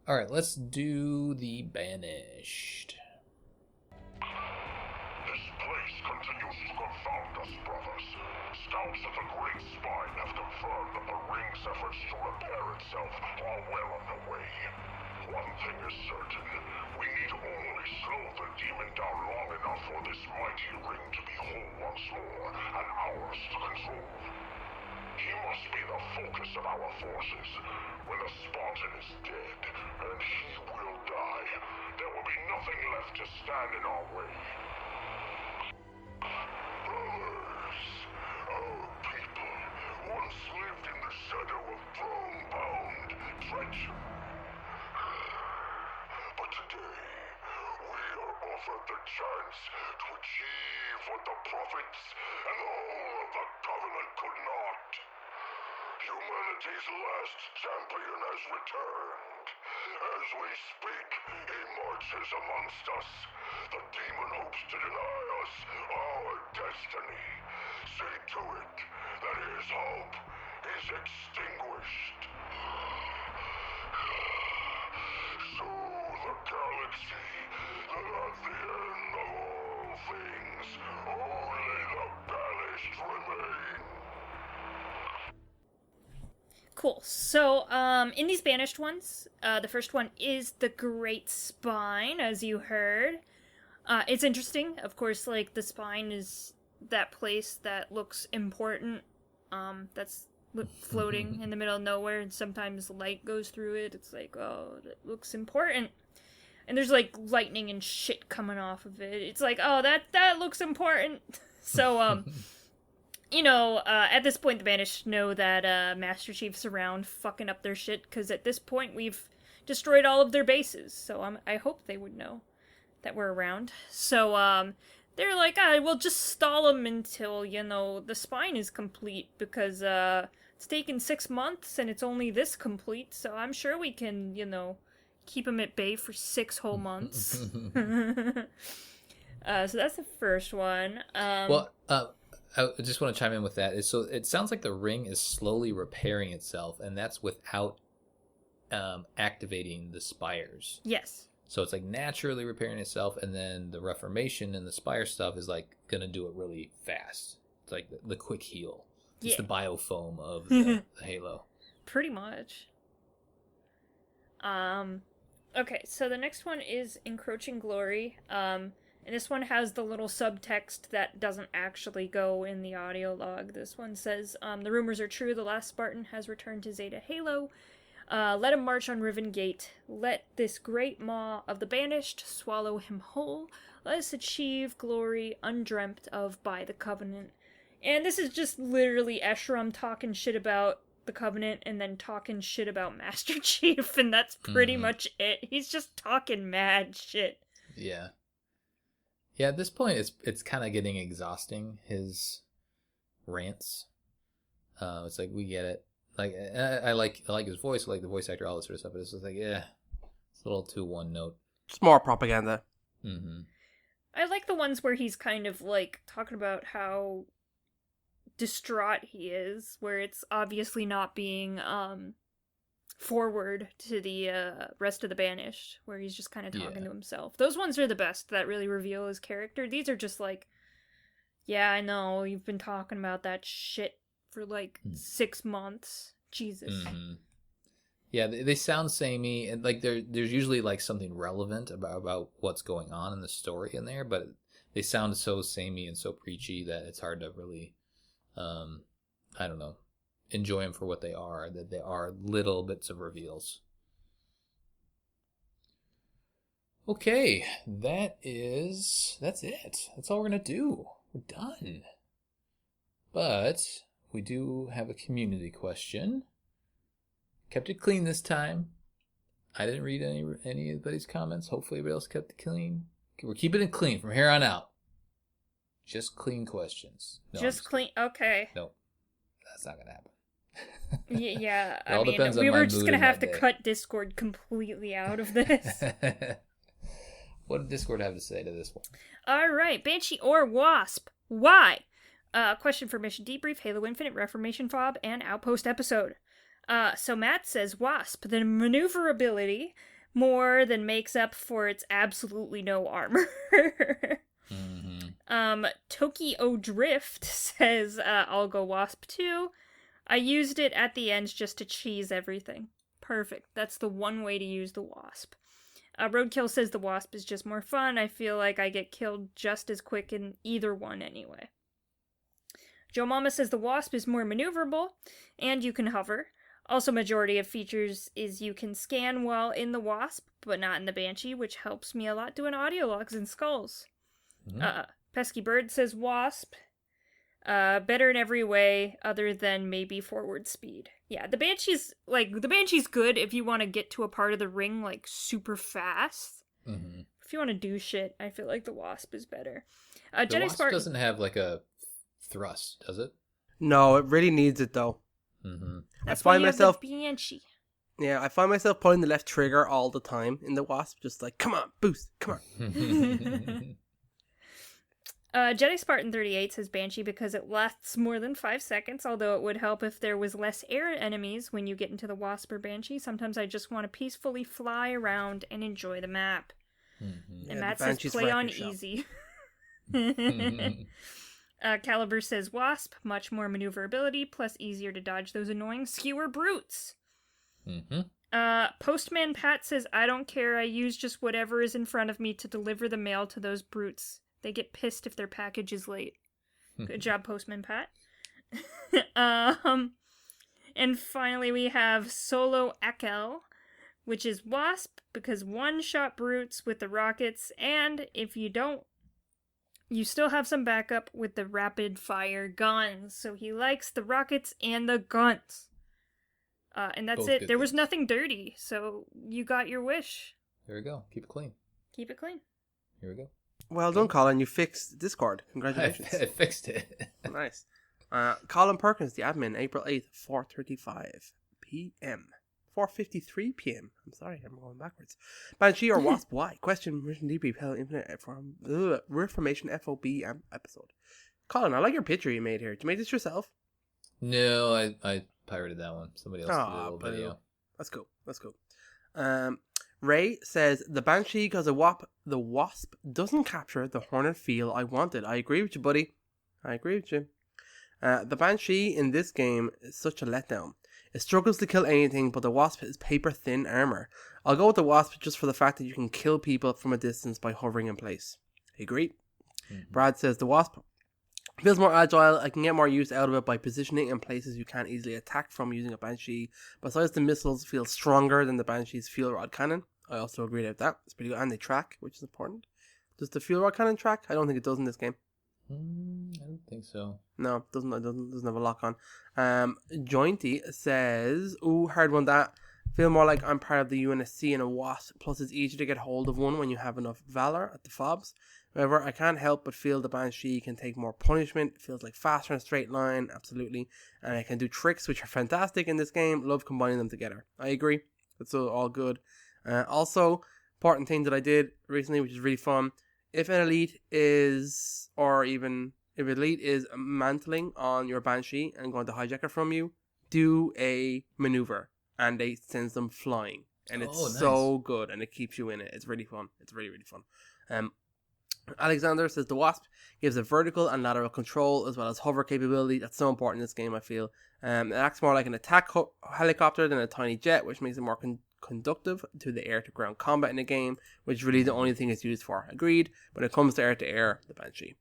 All right, let's do the Banished. This place continues to confound us, brothers. Scouts of the Great Spine have confirmed that the ring's efforts to repair itself are well underway. One thing is certain. We need only slow the demon down long enough for this mighty ring to be whole once more and ours to control. He must be the focus of our forces. When the Spartan is dead, and he will die, there will be nothing left to stand in our way. Brothers, our people once lived in the shadow of throne-bound treachery. But today, we are offered the chance to achieve what the prophets and the whole of the Covenant could not. Humanity's last champion has returned. As we speak, he marches amongst us. The demon hopes to deny us our destiny. See to it that his hope is extinguished. Show the galaxy that at the end of all things, only the banished remain. Cool. So, in these banished ones, the first one is the Great Spine, as you heard. It's interesting. Of course, like, the spine is that place that looks important, that's floating in the middle of nowhere, and sometimes light goes through it. It's like, oh, that looks important. And there's, like, lightning and shit coming off of it. It's like, oh, that looks important. So, you know, at this point, the Banished know that Master Chief's around fucking up their shit, because at this point, we've destroyed all of their bases. So I hope they would know that we're around. So they're like, we'll just stall them until, you know, the spine is complete, because it's taken 6 months, and it's only this complete, so I'm sure we can, you know, keep them at bay for 6 whole months. So that's the first one. Well, I just want to chime in with that. So it sounds like the ring is slowly repairing itself, and that's without activating the spires. Yes. So it's like naturally repairing itself, and then the Reformation and the spire stuff is like gonna do it really fast. It's like the quick heal. It's the biofoam of the Halo. Pretty much. Okay, so the next one is Encroaching Glory. And this one has the little subtext that doesn't actually go in the audio log. This one says, the rumors are true. The last Spartan has returned to Zeta Halo. Let him march on Riven Gate. Let this great maw of the Banished swallow him whole. Let us achieve glory undreamt of by the Covenant. And this is just literally Escharum talking shit about the Covenant and then talking shit about Master Chief, and that's pretty much it. He's just talking mad shit. Yeah. Yeah, at this point, it's kind of getting exhausting, his rants. It's like, we get it. Like, I like his voice, I like the voice actor, all this sort of stuff, but it's just like, it's a little too one note. It's more propaganda. Mm-hmm. I like the ones where he's kind of, like, talking about how distraught he is, where it's obviously not being, forward to the rest of the Banished, where he's just kind of talking Yeah. to himself. Those ones are the best that really reveal his character. These are just like, yeah, I know, you've been talking about that shit for like 6 months. Jesus. Mhm. Yeah, they sound samey, and like there's usually like something relevant about what's going on in the story in there, but they sound so samey and so preachy that it's hard to really, I don't know, enjoy them for what they are. That they are little bits of reveals. Okay, that's it. That's all we're gonna do. We're done. But we do have a community question. Kept it clean this time. I didn't read anybody's comments. Hopefully everybody else kept it clean. We're keeping it clean from here on out. Just clean questions. No, Just clean. Okay. No, that's not gonna happen. Yeah, It all I mean, depends on we my were just mood gonna in have that to day. cut Discord completely out of this. What did Discord have to say to this one? All right, Banshee or Wasp? Why? Question for Mission Debrief, Halo Infinite, Reformation Fob, and Outpost episode. So Matt says Wasp, the maneuverability more than makes up for its absolutely no armor. Tokyo Drift says I'll go Wasp too. I used it at the end just to cheese everything. Perfect. That's the one way to use the Wasp. Roadkill says the Wasp is just more fun. I feel like I get killed just as quick in either one anyway. Joe Mama says the Wasp is more maneuverable, and you can hover. Also, majority of features is you can scan while in the Wasp, but not in the Banshee, which helps me a lot doing audio logs and skulls. Pesky Bird says Wasp. Better in every way other than maybe forward speed. Yeah, the Banshee's good if you want to get to a part of the ring like super fast. Mm-hmm. If you want to do shit, I feel like the Wasp is better. The Jedi Wasp Spartan doesn't have like a thrust, does it? No, it really needs it though. Mm-hmm. That's I find why you myself- have the Banshee. Yeah, I find myself pulling the left trigger all the time in the Wasp, just like, come on, boost, come on. Jedi Spartan 38 says Banshee because it lasts more than 5 seconds, although it would help if there was less air enemies when you get into the Wasp or Banshee. Sometimes I just want to peacefully fly around and enjoy the map. Mm-hmm. And Yeah, Matt the says Banshee's play wreck on your shop. easy. Caliber says Wasp, much more maneuverability, plus easier to dodge those annoying skewer brutes. Mm-hmm. Postman Pat says, I don't care, I use just whatever is in front of me to deliver the mail to those brutes. They get pissed if their package is late. Good job, Postman Pat. And finally we have Solo Ekel, which is Wasp, because one-shot brutes with the rockets, and if you don't, you still have some backup with the rapid-fire guns. So he likes the rockets and the guns. And that's Both it. good There was things. nothing dirty, so you got your wish. There we go. Keep it clean. Keep it clean. Here we go. Well done, Colin. You fixed Discord. I Congratulations. fixed it. Nice. Colin Perkins, the admin, April 8th, 4:35 p.m. 4:53 p.m. I'm sorry, I'm going backwards. Banshee or Wasp? Why? Question. Mission Debrief. Hell Infinite from Reformation FOB episode. Colin, I like your picture you made here. Did you make this yourself? No, I pirated that one. Somebody else did a little boo. video. Let's go. Ray says the Banshee because the Wasp doesn't capture the Hornet feel I wanted. I agree with you, buddy. I agree with you. The Banshee in this game is such a letdown. It struggles to kill anything, but the Wasp is paper thin armor. I'll go with the Wasp just for the fact that you can kill people from a distance by hovering in place. I agree. Mhm. Brad says the Wasp feels more agile. I can get more use out of it by positioning in places you can't easily attack from using a Banshee. Besides, the missiles feel stronger than the Banshee's fuel rod cannon. I also agree with that. It's pretty good. And they track, which is important. Does the fuel rod cannon track? I don't think it does in this game. I don't think so. No, it doesn't have a lock on. Jointy says, ooh, hard one that. Feel more like I'm part of the UNSC and a Wasp. Plus, it's easier to get hold of one when you have enough valor at the fobs. However, I can't help but feel the Banshee can take more punishment. It feels like faster in a straight line, absolutely. And it can do tricks, which are fantastic in this game. Love combining them together. I agree. It's all good. Also, important thing that I did recently, which is really fun. If elite is mantling on your Banshee and going to hijack it from you, do a maneuver. and they sends them flying. And it's Oh, nice. so good, and it keeps you in it. It's really fun. It's really, really fun. Alexander says the Wasp gives a vertical and lateral control as well as hover capability. That's so important in this game, I feel. It acts more like an attack helicopter than a tiny jet, which makes it more conductive to the air-to-ground combat in the game, which is really the only thing it's used for. Agreed. When it comes to air-to-air, the Banshee.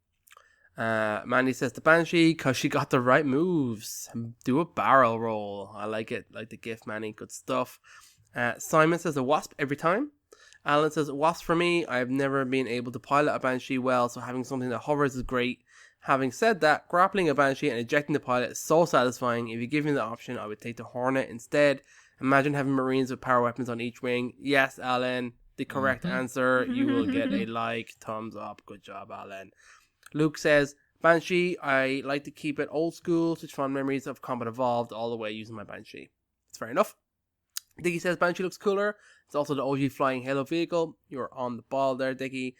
Mandy says the Banshee because she got the right moves. Do a barrel roll. I like it. Like the GIF, Manny. Good stuff. Simon says a Wasp every time. Alan says Wasp for me. I've never been able to pilot a Banshee well, so having something that hovers is great. Having said that, grappling a Banshee and ejecting the pilot is so satisfying. If you give me the option, I would take the Hornet instead. Imagine having Marines with power weapons on each wing. Yes, Alan, the correct answer. You will get a like, thumbs up. Good job, Alan. Luke says, Banshee, I like to keep it old school. Such fond memories of Combat Evolved all the way using my Banshee. It's fair enough. Diggy says Banshee looks cooler. It's also the OG flying Halo vehicle. You're on the ball there, Diggy.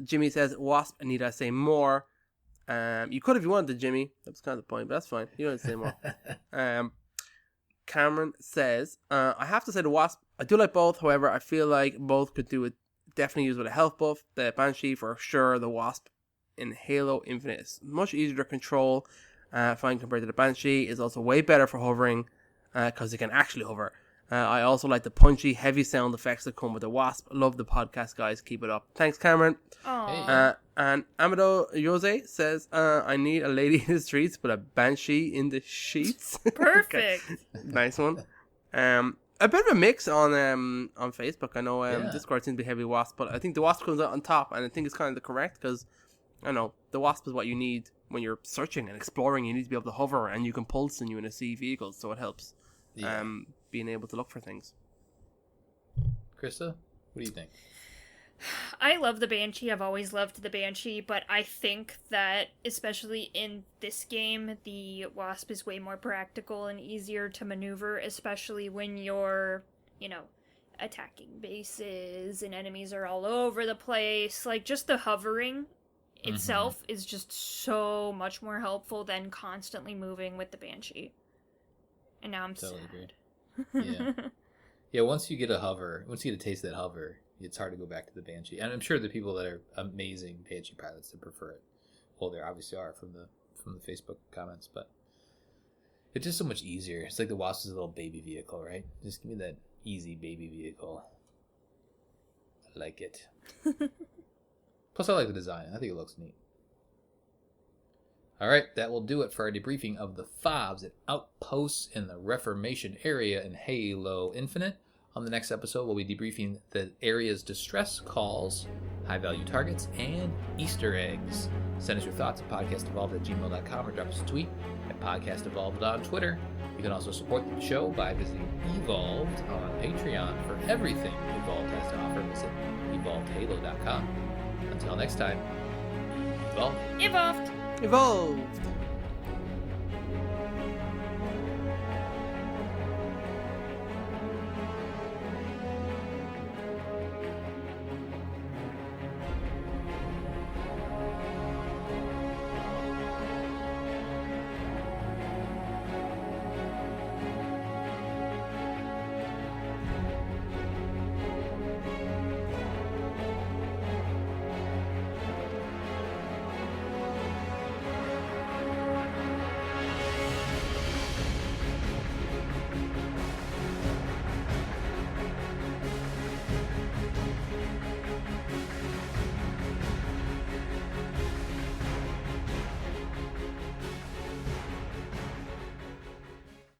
Jimmy says Wasp, and need I say more? You could if you wanted to, Jimmy. That's kind of the point, but that's fine. You don't have to say more. Cameron says, I have to say the Wasp. I do like both. However, I feel like both could do it. Definitely use with a health buff. The Banshee for sure. The Wasp in Halo Infinite is much easier to control. Fine compared to the Banshee. Is also way better for hovering because it can actually hover. I also like the punchy, heavy sound effects that come with the Wasp. Love the podcast, guys. Keep it up. Thanks, Cameron. Aww. And Amado Jose says, I need a lady in the streets, but a Banshee in the sheets. Perfect. Nice one. A bit of a mix on Facebook. I know Yeah. Discord seems to be heavy Wasp, but I think the Wasp comes out on top, and I think it's kind of the correct because I don't know, the Wasp is what you need when you're searching and exploring. You need to be able to hover, and you can pulse and you in a sea vehicle, so it helps. Yeah. Being able to look for things. Krista, what do you think? I love the Banshee. I've always loved the Banshee, but I think that, especially in this game, the Wasp is way more practical and easier to maneuver, especially when you're, attacking bases and enemies are all over the place. Like, just the hovering itself is just so much more helpful than constantly moving with the Banshee. And now I'm Totally sad. Yeah. Yeah, once you get a taste of that hover, it's hard to go back to the Banshee. And I'm sure the people that are amazing Banshee pilots that prefer it. Well, there obviously are from the Facebook comments, but it's just so much easier. It's like the Wasp is a little baby vehicle, right? Just give me that easy baby vehicle. I like it. Plus, I like the design. I think it looks neat. All right, that will do it for our debriefing of the FOBs and outposts in the Reformation area in Halo Infinite. On the next episode, we'll be debriefing the area's distress calls, high-value targets, and Easter eggs. Send us your thoughts at podcastevolved@gmail.com or drop us a tweet at podcastevolved on Twitter. You can also support the show by visiting Evolved on Patreon for everything Evolved has to offer. Visit evolvedhalo.com. Until next time, Evolved. Evolved! Evolved!